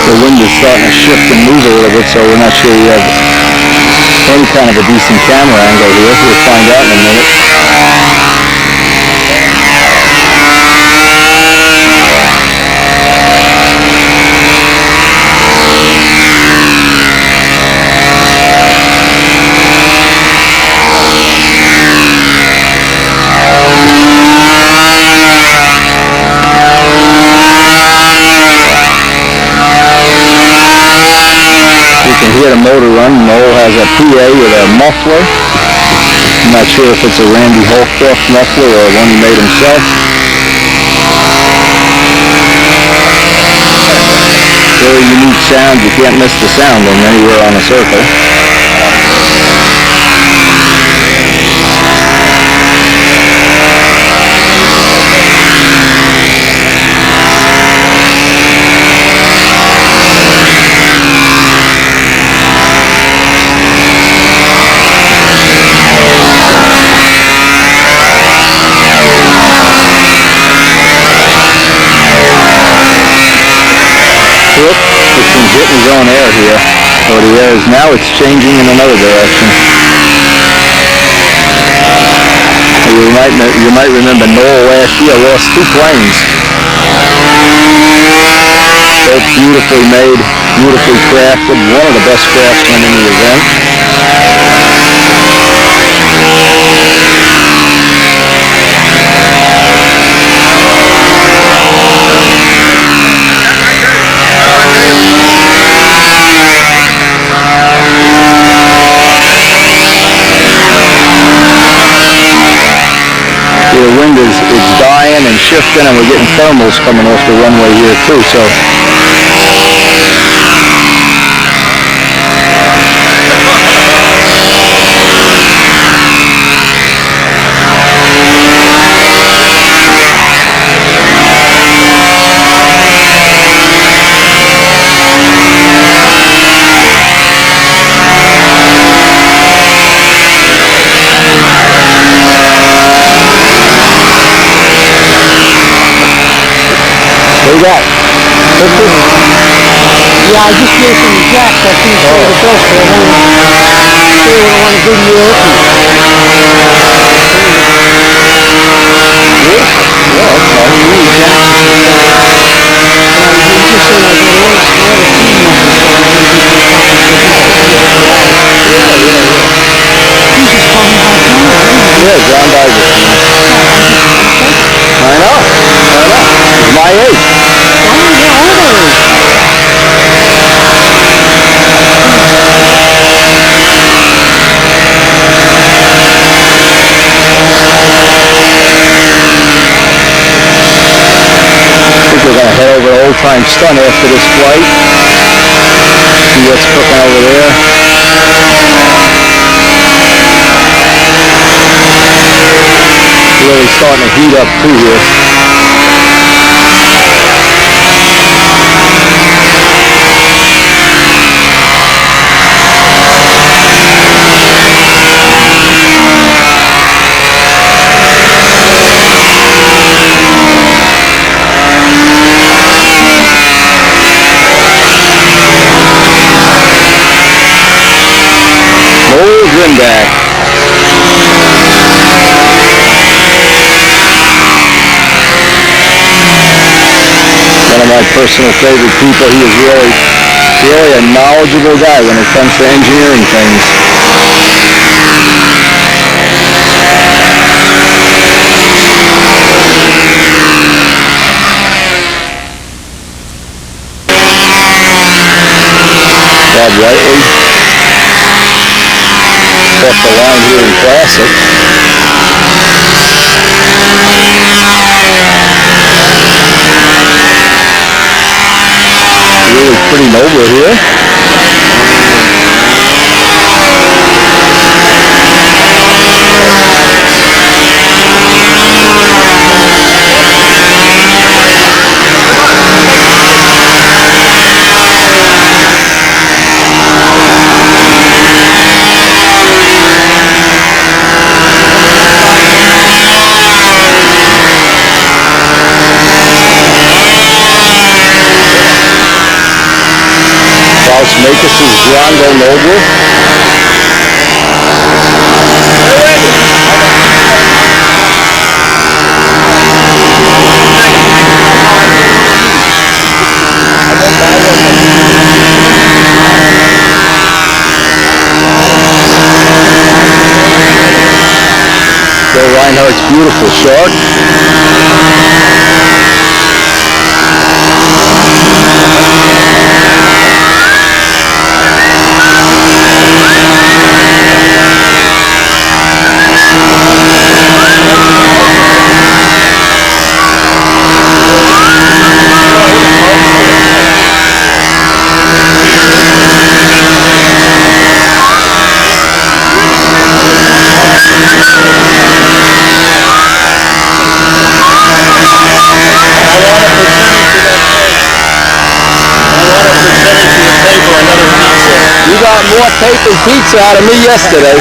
The wind is starting to shift and move a little bit, so we're not sure we have any kind of a decent camera angle here. We'll find out in a minute. Hear the motor run. Noel has a PA with a muffler. I'm not sure if it's a Randy Holcroft muffler or one he made himself. Very unique sound. You can't miss the sound on anywhere on the circle. It's been getting his own air here. So the air is now it's changing in another direction. You might remember Noel last year lost 2 planes. Both beautifully made, beautifully crafted. One of the best craftsmen in the event. The wind is dying and shifting, and we're getting thermals coming off the runway here too, so what do you got? Pictures? Yeah, I just gave some jacks. I think for the bill, so I want to give you a Yeah, that's nice. Yeah, John Diver. I know. He's my age. I think we're going to head over to Old Time Stunt after this flight. See what's cooking over there. Really starting to heat up too here. him back. One of my personal favorite people. He is really a knowledgeable guy when it comes to engineering things. Bob Whiteley off the line here in Classic. Really pretty noble here. Klaus Makis is Drongo Noble. Bill Reinhardt's beautiful shark. You got more tape and pizza out of me yesterday.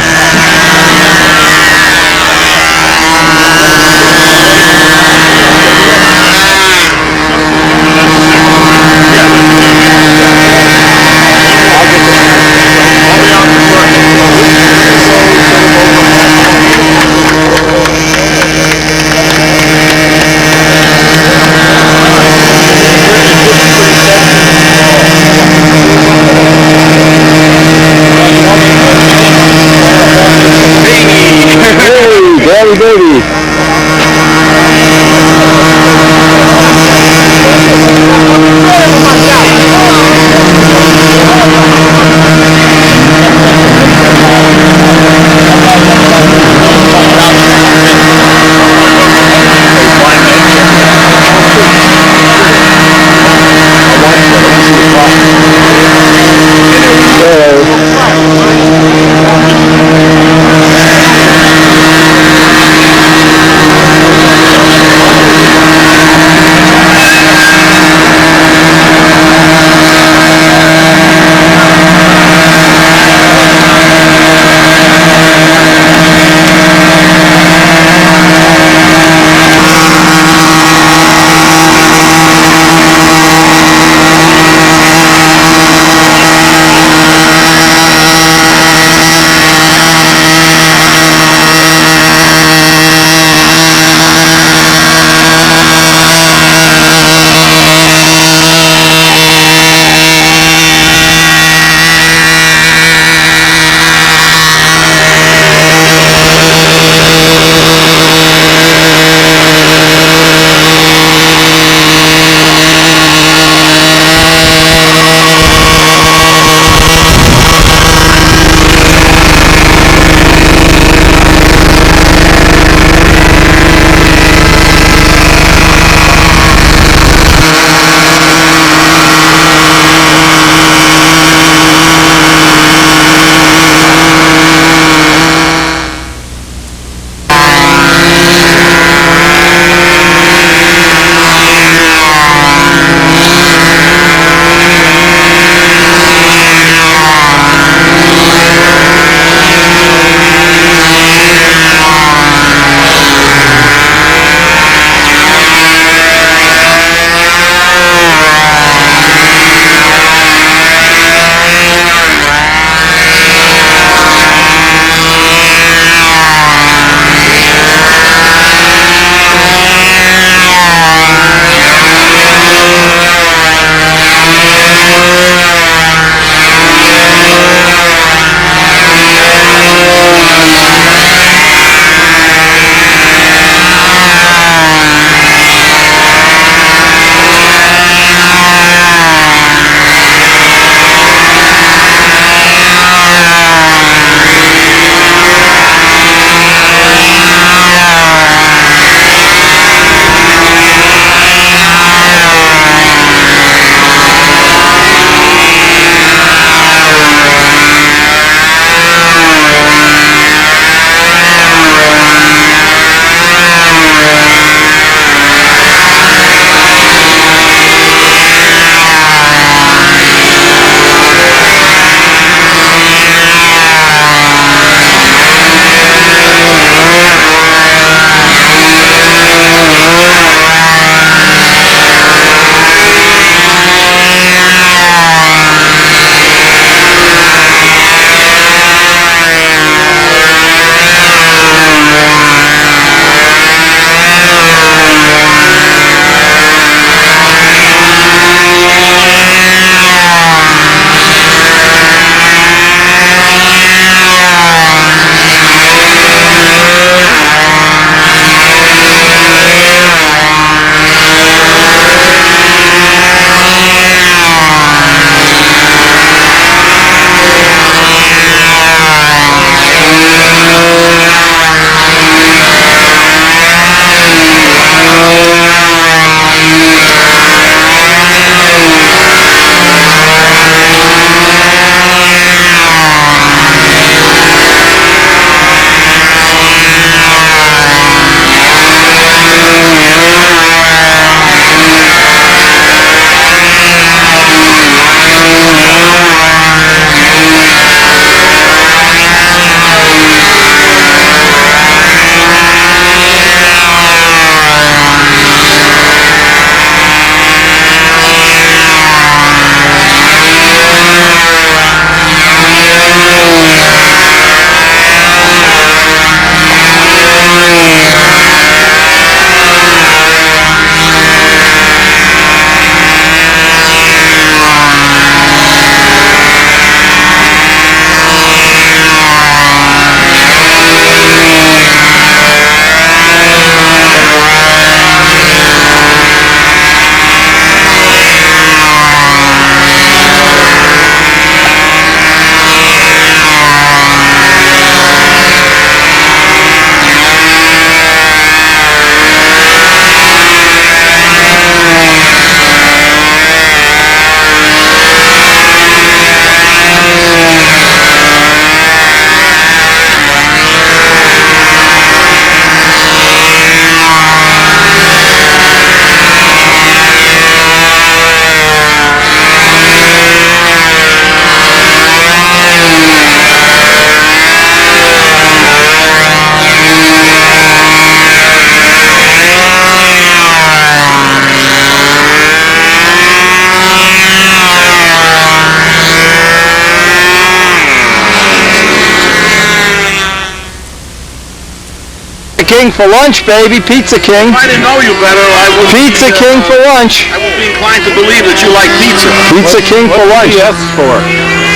King for lunch, baby. Pizza King. If I didn't know you better, I would. Pizza King for lunch. I would be inclined to believe that you like pizza. Pizza King for lunch. Yes, for.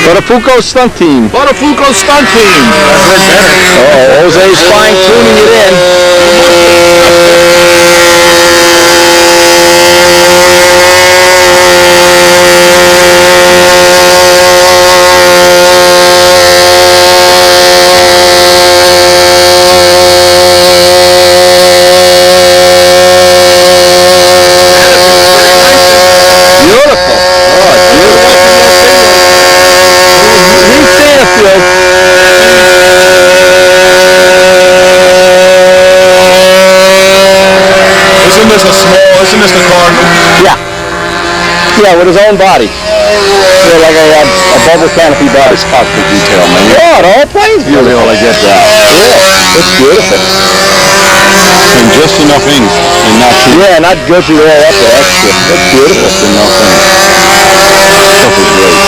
For the Fuco stunt team. Buttafuoco stunt team. Oh, Jose's fine-tuning it in. Isn't this the Cardinal? Yeah. Yeah, with his own body. Yeah, like a bubble canopy body. It's cockpit detail, man. Yeah, the whole plane's beautiful. I get that. Yeah, it's beautiful. And just enough ink and not too Yeah, not guilty all up there extra. It's beautiful. just enough ink. Stuff is great.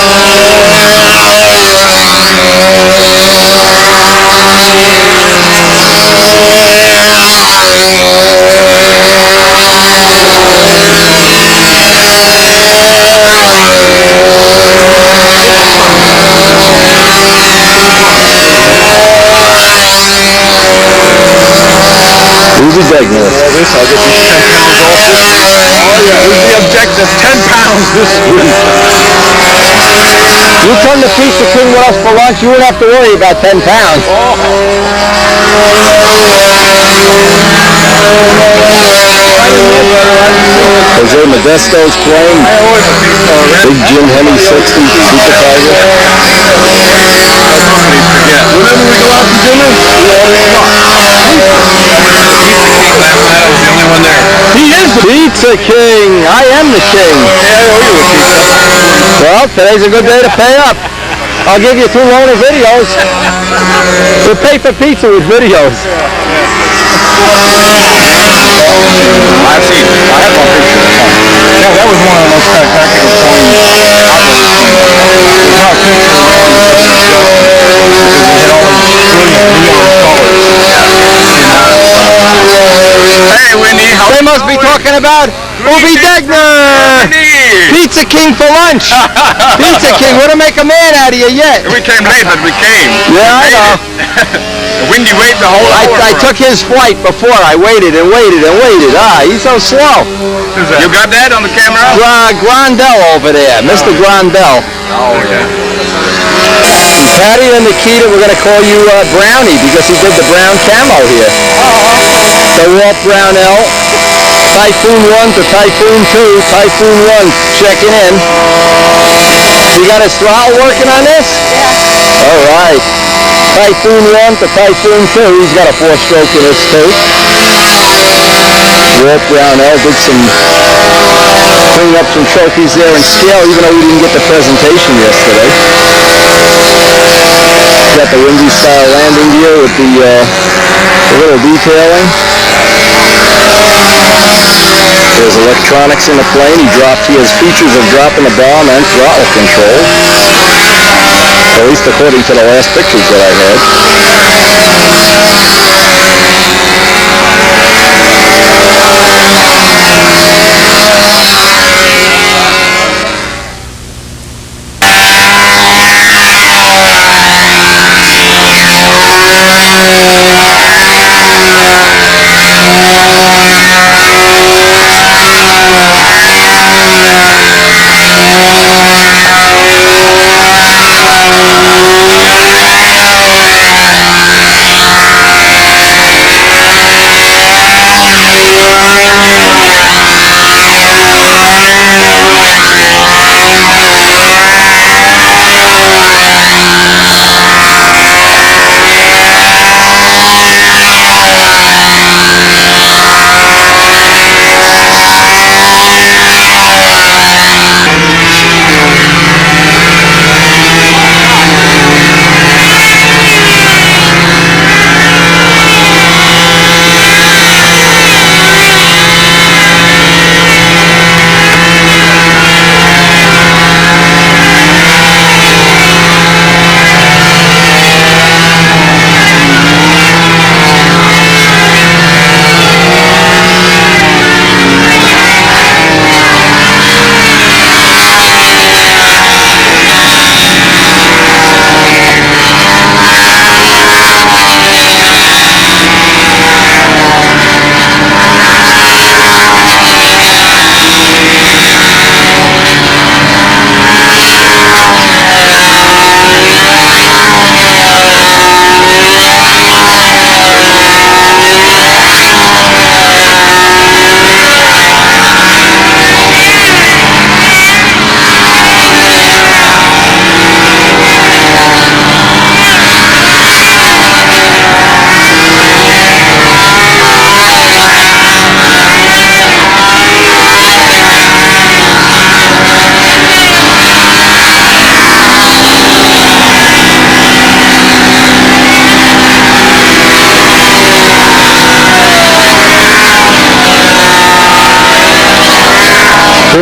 Who's the Degner? This, I'll get these 10 pounds off this. Oh yeah, who's the objective? 10 pounds this week. You come to Pizza King with us for lunch, you wouldn't have to worry about 10 pounds. Jose Modesto's plane. Big Jim Henny 60 Super Tiger. Whenever we go out to dinner, we always talk. He is the Pizza King. I am the king. Well, today's a good day to pay up. I'll give you 2 loaner videos. We'll pay for pizza with videos. I've seen it. I have one picture. Yeah, that was one of the most spectacular planes I've ever seen. There's not a picture around because it had all these brilliant neon colors. Hey, Wendy, how They must be talking about Ubi Degner. Pizza King for lunch. Pizza King, we don't make a man out of you yet. We came late, but we came. Yeah, I know. Wendy waited the whole hour. I took his flight before. I waited and waited and waited. He's so slow. You got that on the camera? Grandel over there, Mr. Grandel. Oh, yeah. Patty and Nikita, we're going to call you Brownie because he did the brown camo here. So Walt Brownell, Typhoon 1 to Typhoon 2, Typhoon 1 checking in. You got his throttle working on this? Yeah. All right. Typhoon 1 to Typhoon 2, he's got a 4-stroke in his too. Walt Brownell did clean up some trophies there in scale, even though we didn't get the presentation yesterday. Got the Windy style landing gear with the little detailing. There's electronics in the plane. He has features of dropping the bomb and throttle control. At least according to the last pictures that I had.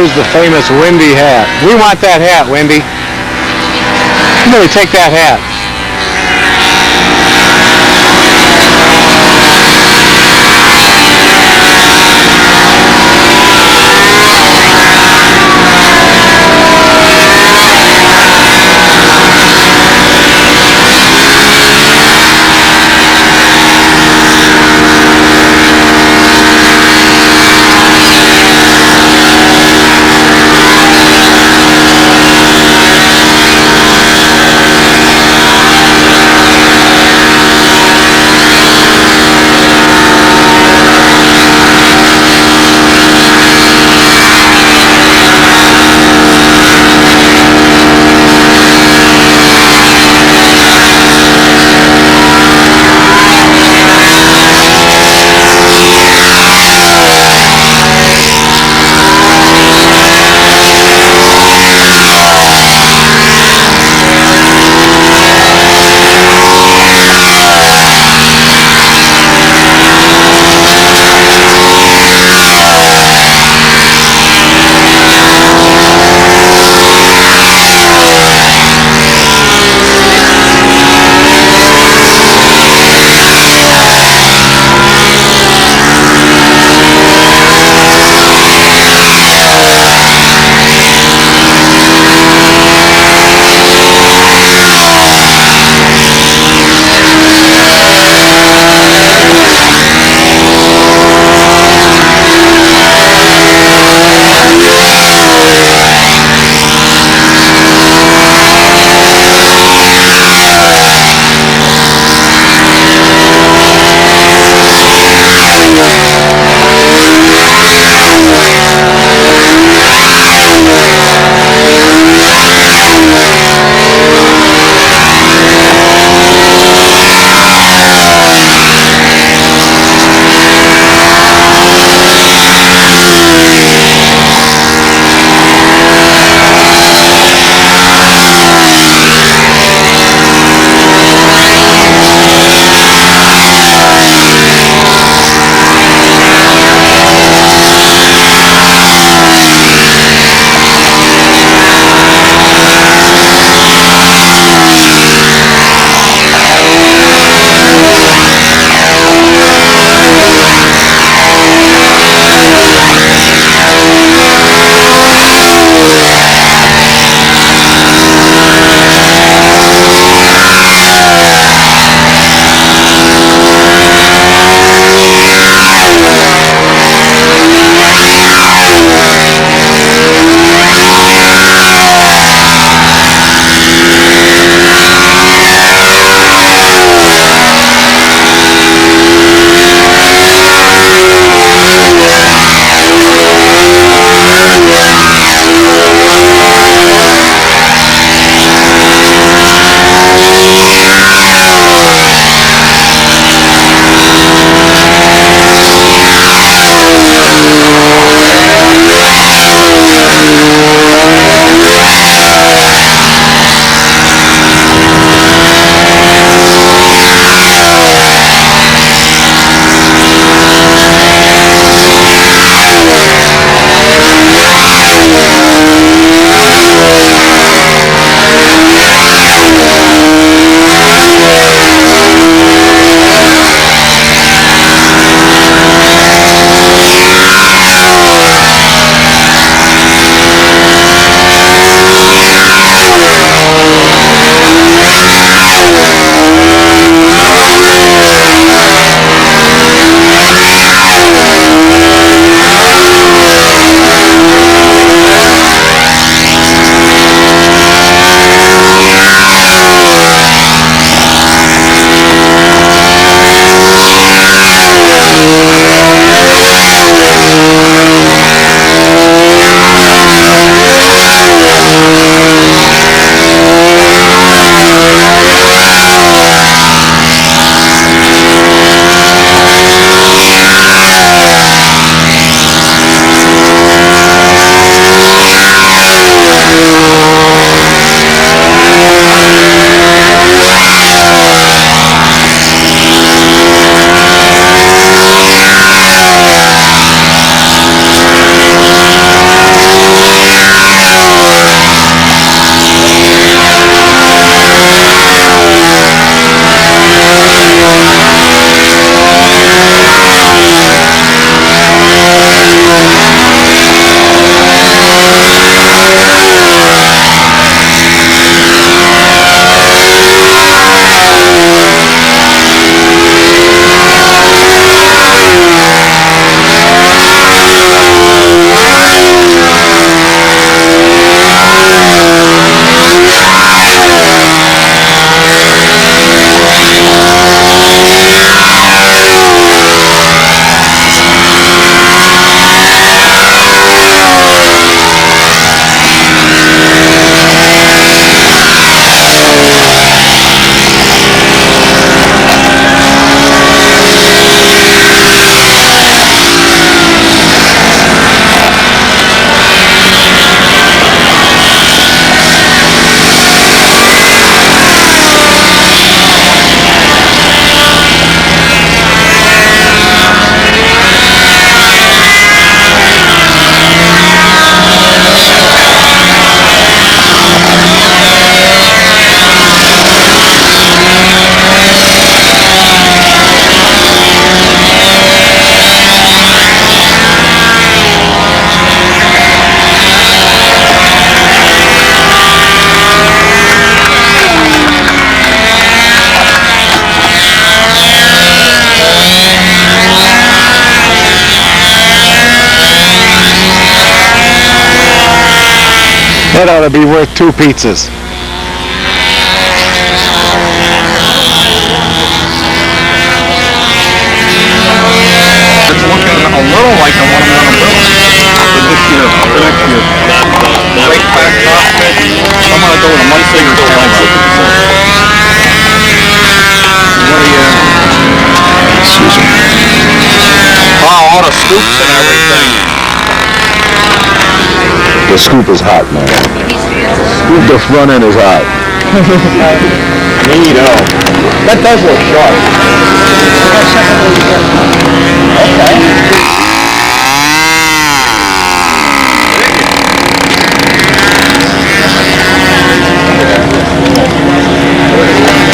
use the famous Wendy hat. We want that hat, Wendy. You better take that hat. That ought to be worth 2 pizzas. It's looking a little like the one on the bill. For this year, for next year. Great fat cockpit. I'm going to go with a much bigger tail light. What do you... Susan. Oh, all the scoops and everything. The scoop is hot, man. Scoop the front end is hot. Neato. That does look sharp. Okay.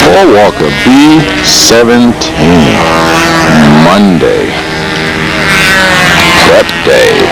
Paul Walker, B-17. Monday. Prep day.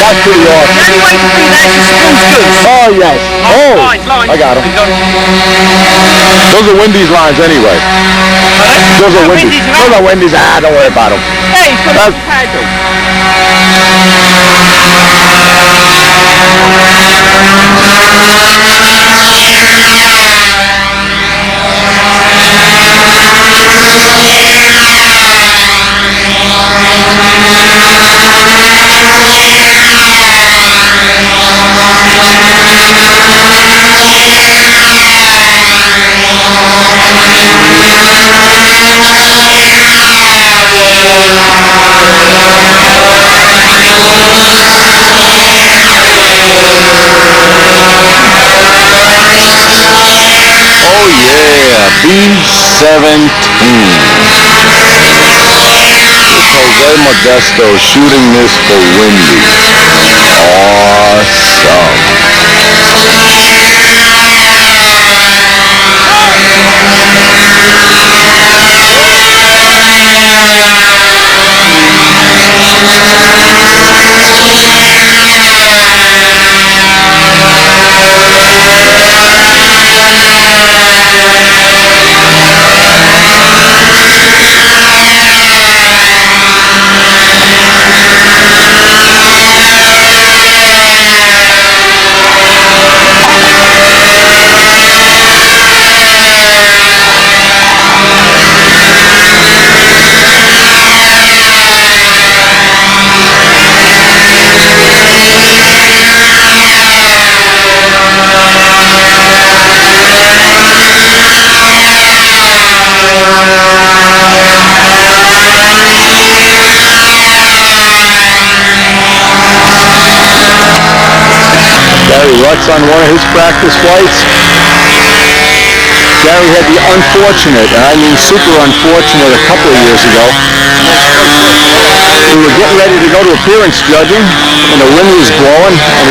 That's pretty awesome. The only way to do that is to suppose goose. Oh, yes. Oh, Lines. I got them. Those are Wendy's lines anyway. Those are Wendy's. Those are Wendy's. Ah, don't worry about them. Hey, he's got a paddle. Oh, yeah. B-17. Jose Modesto shooting this for Wendy's. Awesome. Gary Rutz on one of his practice flights. Gary had the unfortunate, and I mean super unfortunate, a couple of years ago. We were getting ready to go to appearance judging, and the wind was blowing, and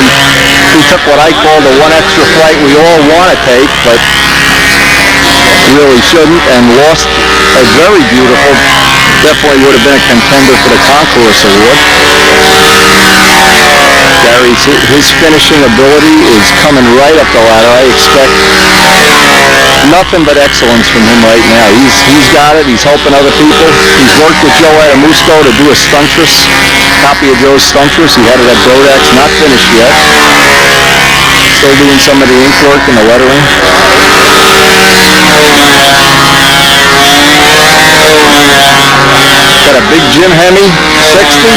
he took what I call the one extra flight we all want to take, but really shouldn't, and lost a very beautiful definitely would have been a contender for the Concourse Award. Gary's, his finishing ability is coming right up the ladder. I expect nothing but excellence from him right now. He's got it. He's helping other people. He's worked with Joe Adamusco to do a stuntress, copy of Joe's stuntress. He had it at Brodax, not finished yet. Still doing some of the ink work and the lettering. Got a big Jim Hemi, 60.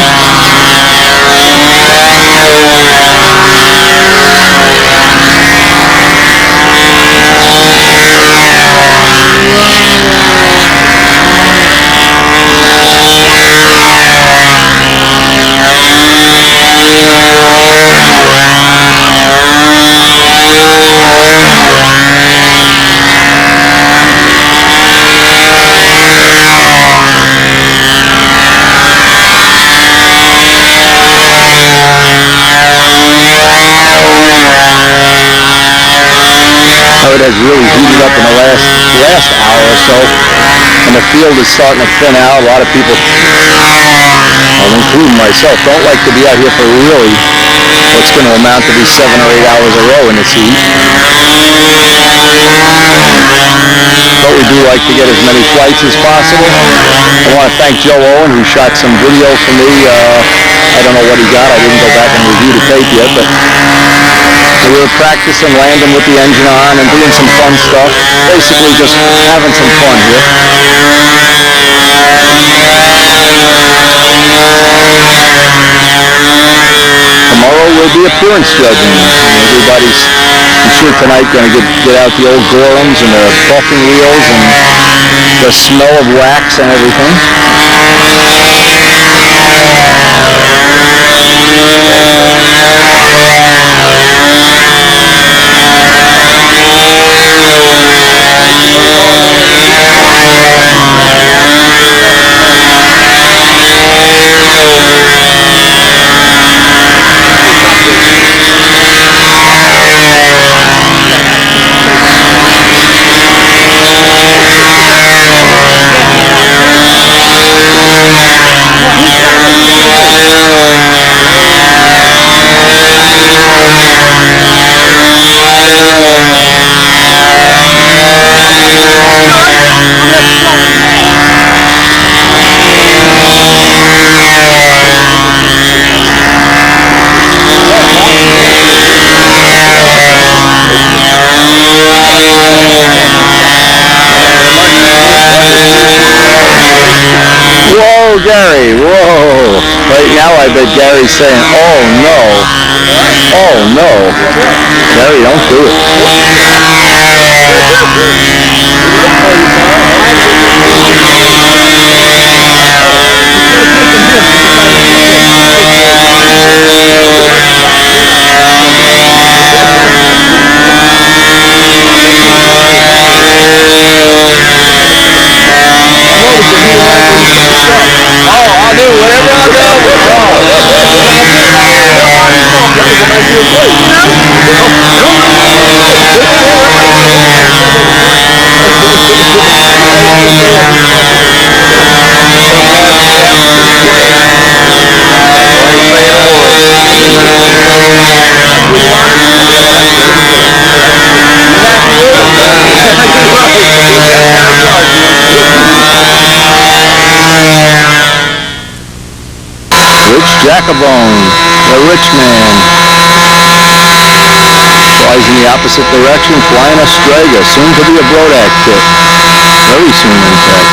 It has really heated up in the last hour or so, and the field is starting to thin out. A lot of people, I'll include myself, don't like to be out here for really what's going to amount to be 7 or 8 hours a row in this heat. But we do like to get as many flights as possible. I want to thank Joe Owen, who shot some video for me. I don't know what he got. I didn't go back and review the tape yet, but we were practicing landing with the engine on and doing some fun stuff. Basically just having some fun here. Tomorrow will be appearance judging. Everybody's, I'm sure tonight, going to get out the old Gorhams and the buffing wheels and the smell of wax and everything. Whoa, Gary, whoa. Right now I bet Gary's saying, oh no, oh no. Gary, don't do it. Jacobone, the rich man, flies in the opposite direction, flying a Strega, soon to be a Brodak kit. Very soon, in fact.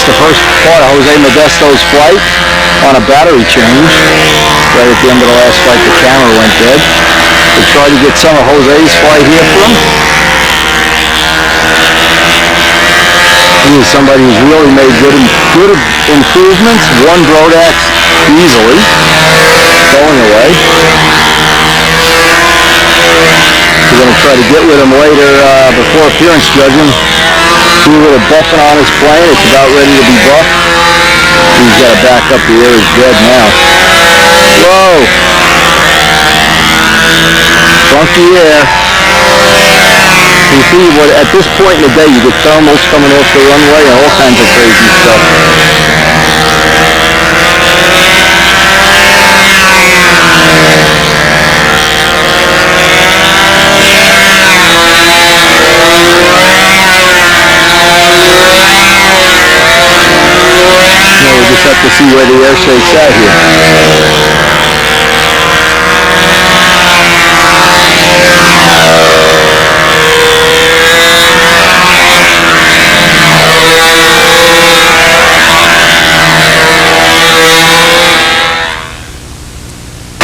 the first part of Jose Modesto's flight on a battery change. Right at the end of the last flight, the camera went dead. We tried to get some of Jose's flight here for him. He is somebody who's really made good improvements. One Brodax easily, going away. We're going to try to get with him later before appearance judging. Do a little buffing on his plane. It's about ready to be buffed. He's got to back up. The air is dead now. Whoa! Funky air. You see, at this point in the day, you get thermals coming off the runway and all kinds of crazy stuff. We just have to see where the air shakes out here.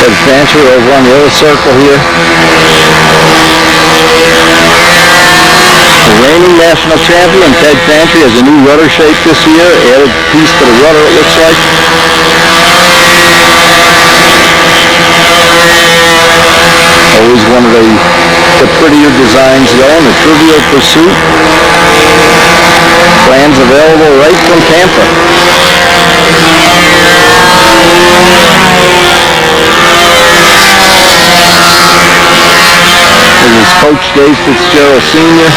Adventure over on the other circle here. The reigning national champion, Ted Pantry, has a new rudder shape this year. Added piece to the rudder, it looks like. Always one of the prettier designs going, the Trivial Pursuit. Plans available right from Tampa. This is Coach Dave Fitzgerald Sr.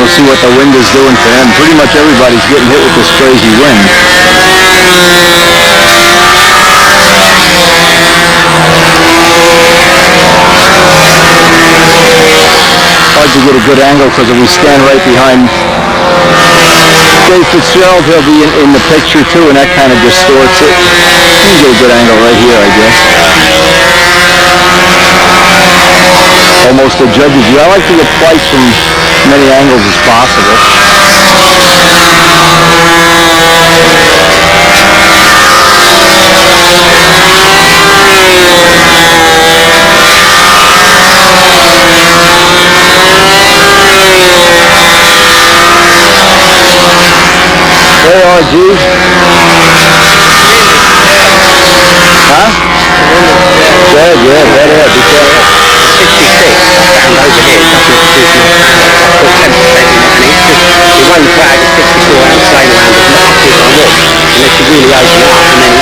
We'll see what the wind is doing for him. Pretty much everybody's getting hit with this crazy wind. Hard to get a good angle because if we stand right behind Dave Fitzgerald, he'll be in the picture too, and that kind of distorts it. You can get a good angle right here, I guess. Almost a judge's view. I like to get flights from as many angles as possible. Hey, RG. Huh? Good, yeah, right ahead. Be careful. 66, down over here, nothing to do with your power. Put 10% in it, and it's just, the one flag is 64 outside around as much as I want. Unless you really open up, and then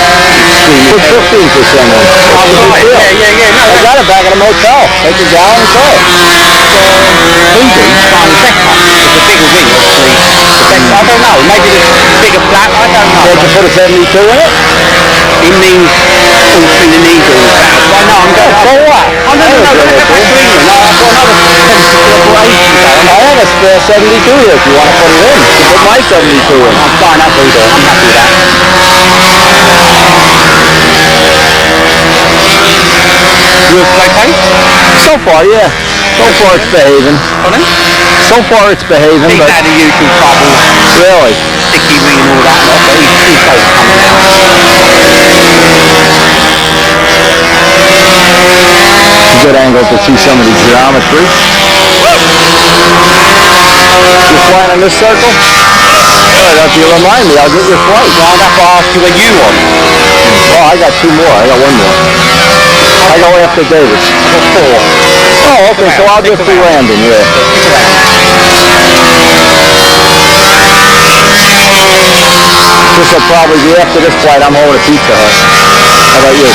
it's screaming. Put 15% in. Oh, right, yeah, no, I got it back at a motel. Take it down and go. Voodoo's flying Becca. It's a bigger wing, obviously. I don't know, maybe the bigger flap, I don't know. Did you put a 72 in it? It means all through the needle and valve. Right, no, I'm going. So what? Oh, no, go back to England. No, I've got another 10 ages ago. I have a spare 72 here if you want to put it in. You put my 72 in. I'm fine, I'll do that. I'm happy with that. You okay? So far, yeah. So far it's behaving. Pardon? So far it's behaving, He's but... had the usual trouble. Really? Sticky wing and all that lot, but he's both coming out. Good angle to see some of the geometry. You flying in this circle? Good, if you remind me, I'll get your flight. Well, I'd have to ask you when you want. Oh, I got two more. I got one more. I go after Davis. I've got 4. Oh, okay, so I'll just be landing, yeah. This will probably be after this flight. I'm over to Pizza Hut. How about you?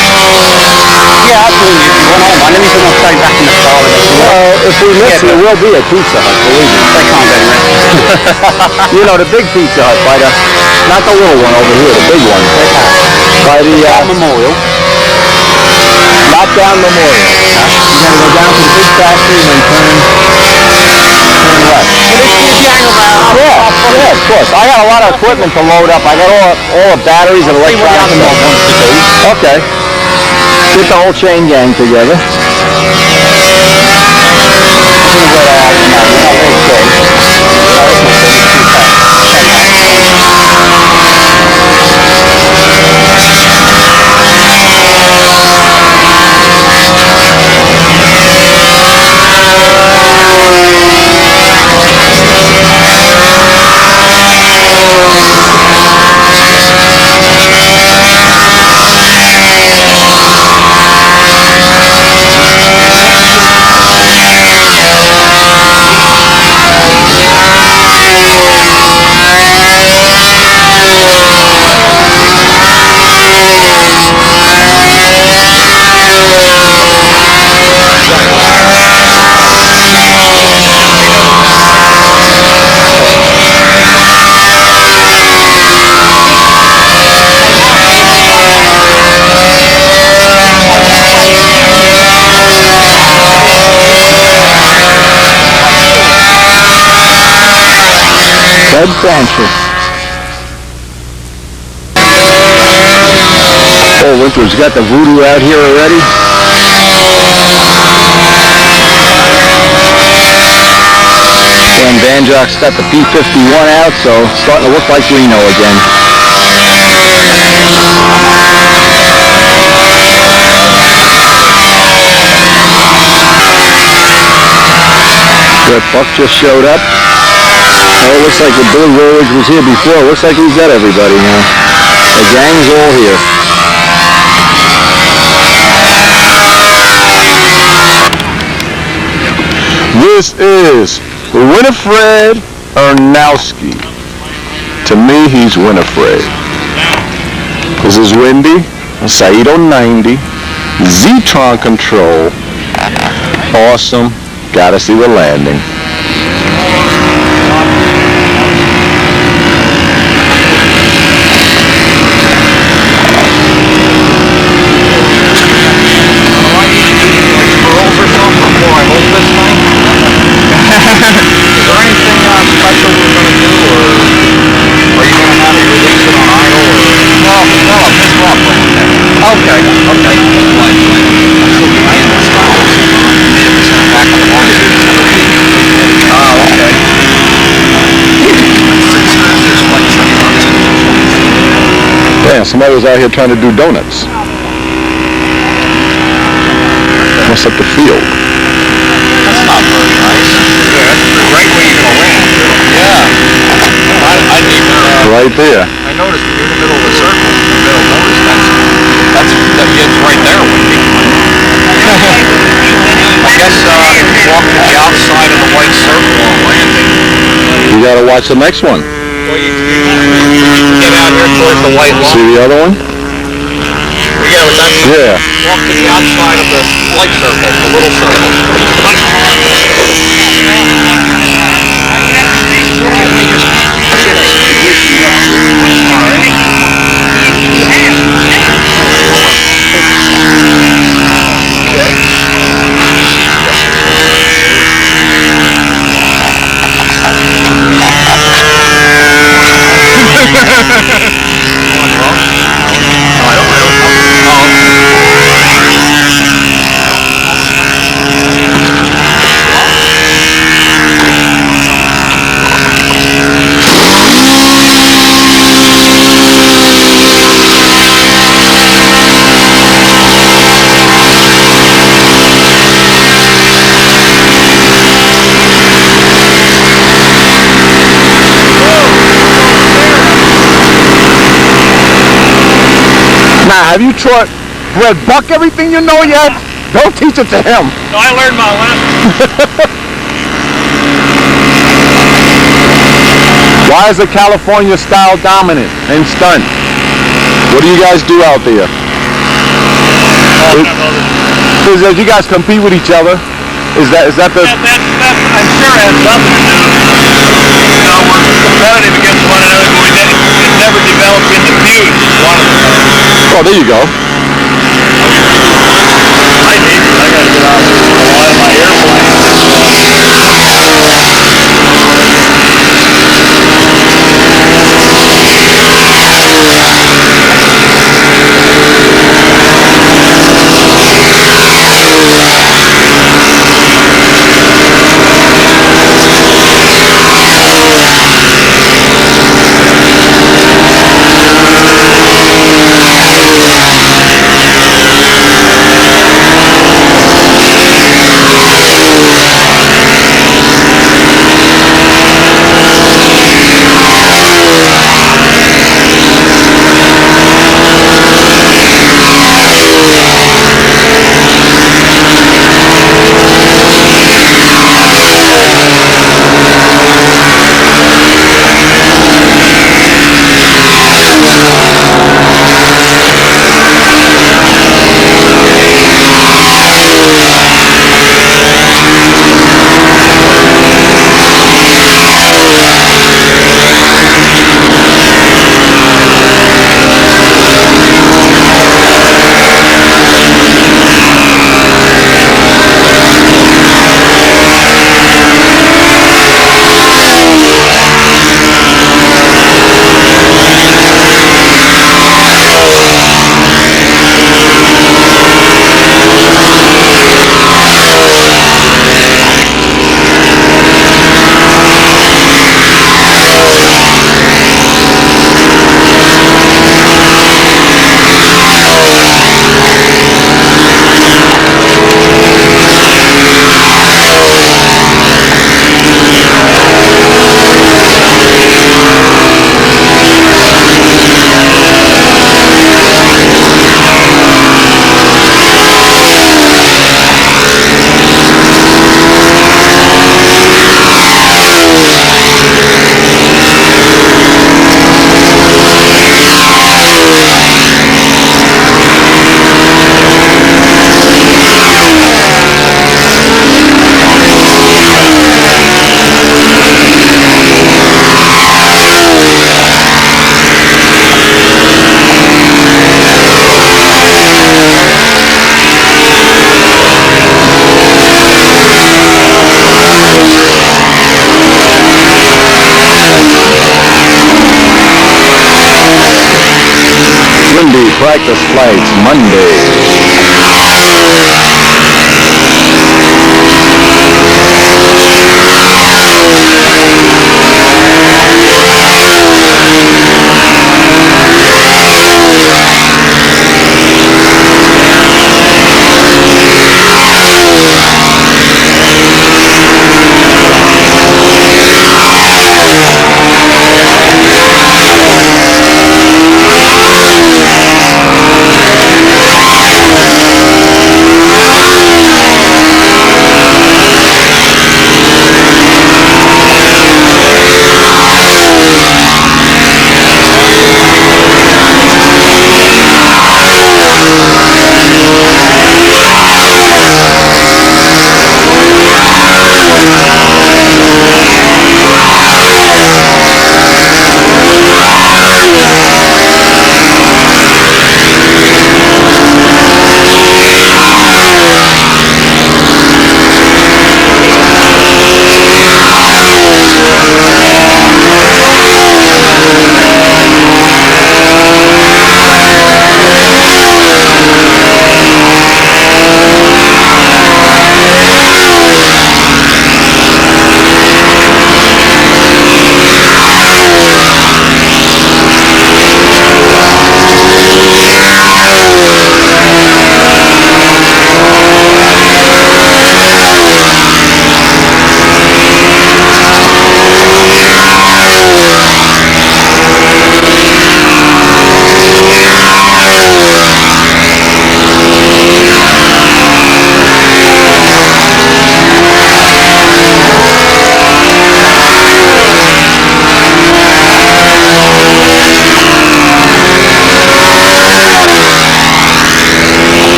Yeah, I'll do it if you want on one. Let me put my phone back in the car and everything. Well, if we miss, there will be a Pizza Hut, believe me. They can't go anywhere. You know, the big Pizza Hut by the, not the little one over here, the big one. By the Memorial. Not down Memorial. You gotta go down to the big factory and then turn left. Well, this gang around. Yeah, of course. I got a lot of equipment to load up. I got all the batteries and electronics. Okay. Get the whole chain gang together. Ted Francis. Oh, Winthrop's got the voodoo out here already. And Banjock's got the P51 out, so it's starting to look like Reno again. That Buck just showed up. Oh, looks like the Billy Rowage was here before. Looks like he's got everybody now. The gang's all here. This is Winifred Ernowski. To me, he's Winifred. This is Wendy, Saito 90, Z-Tron Control. Awesome. Gotta see the landing. Somebody was out here trying to do donuts. Mess up the field. That's not very nice. Yeah, that's right where you're going to land. Yeah. I didn't even... right there. I noticed you're in the middle of the circle. In the middle notice. It's right there, Wendy. I guess walk to the outside of the white circle on landing. You got to watch the next one. Well, you get out here towards the white line. See the other one? Yeah, with that. Yeah. Walk to the outside of the white circle, the little circle. Have you taught Red Buck everything you know yet? Don't teach it to him. No, I learned my lesson. Why is the California style dominant and stunt? What do you guys do out there? Because you guys compete with each other. Is that the... That I'm sure has nothing to do. You know, we're competitive against one another, but it never developed into feuds. One of them. Oh, there you go. I gotta get out and fly my airplane. practice flights Monday.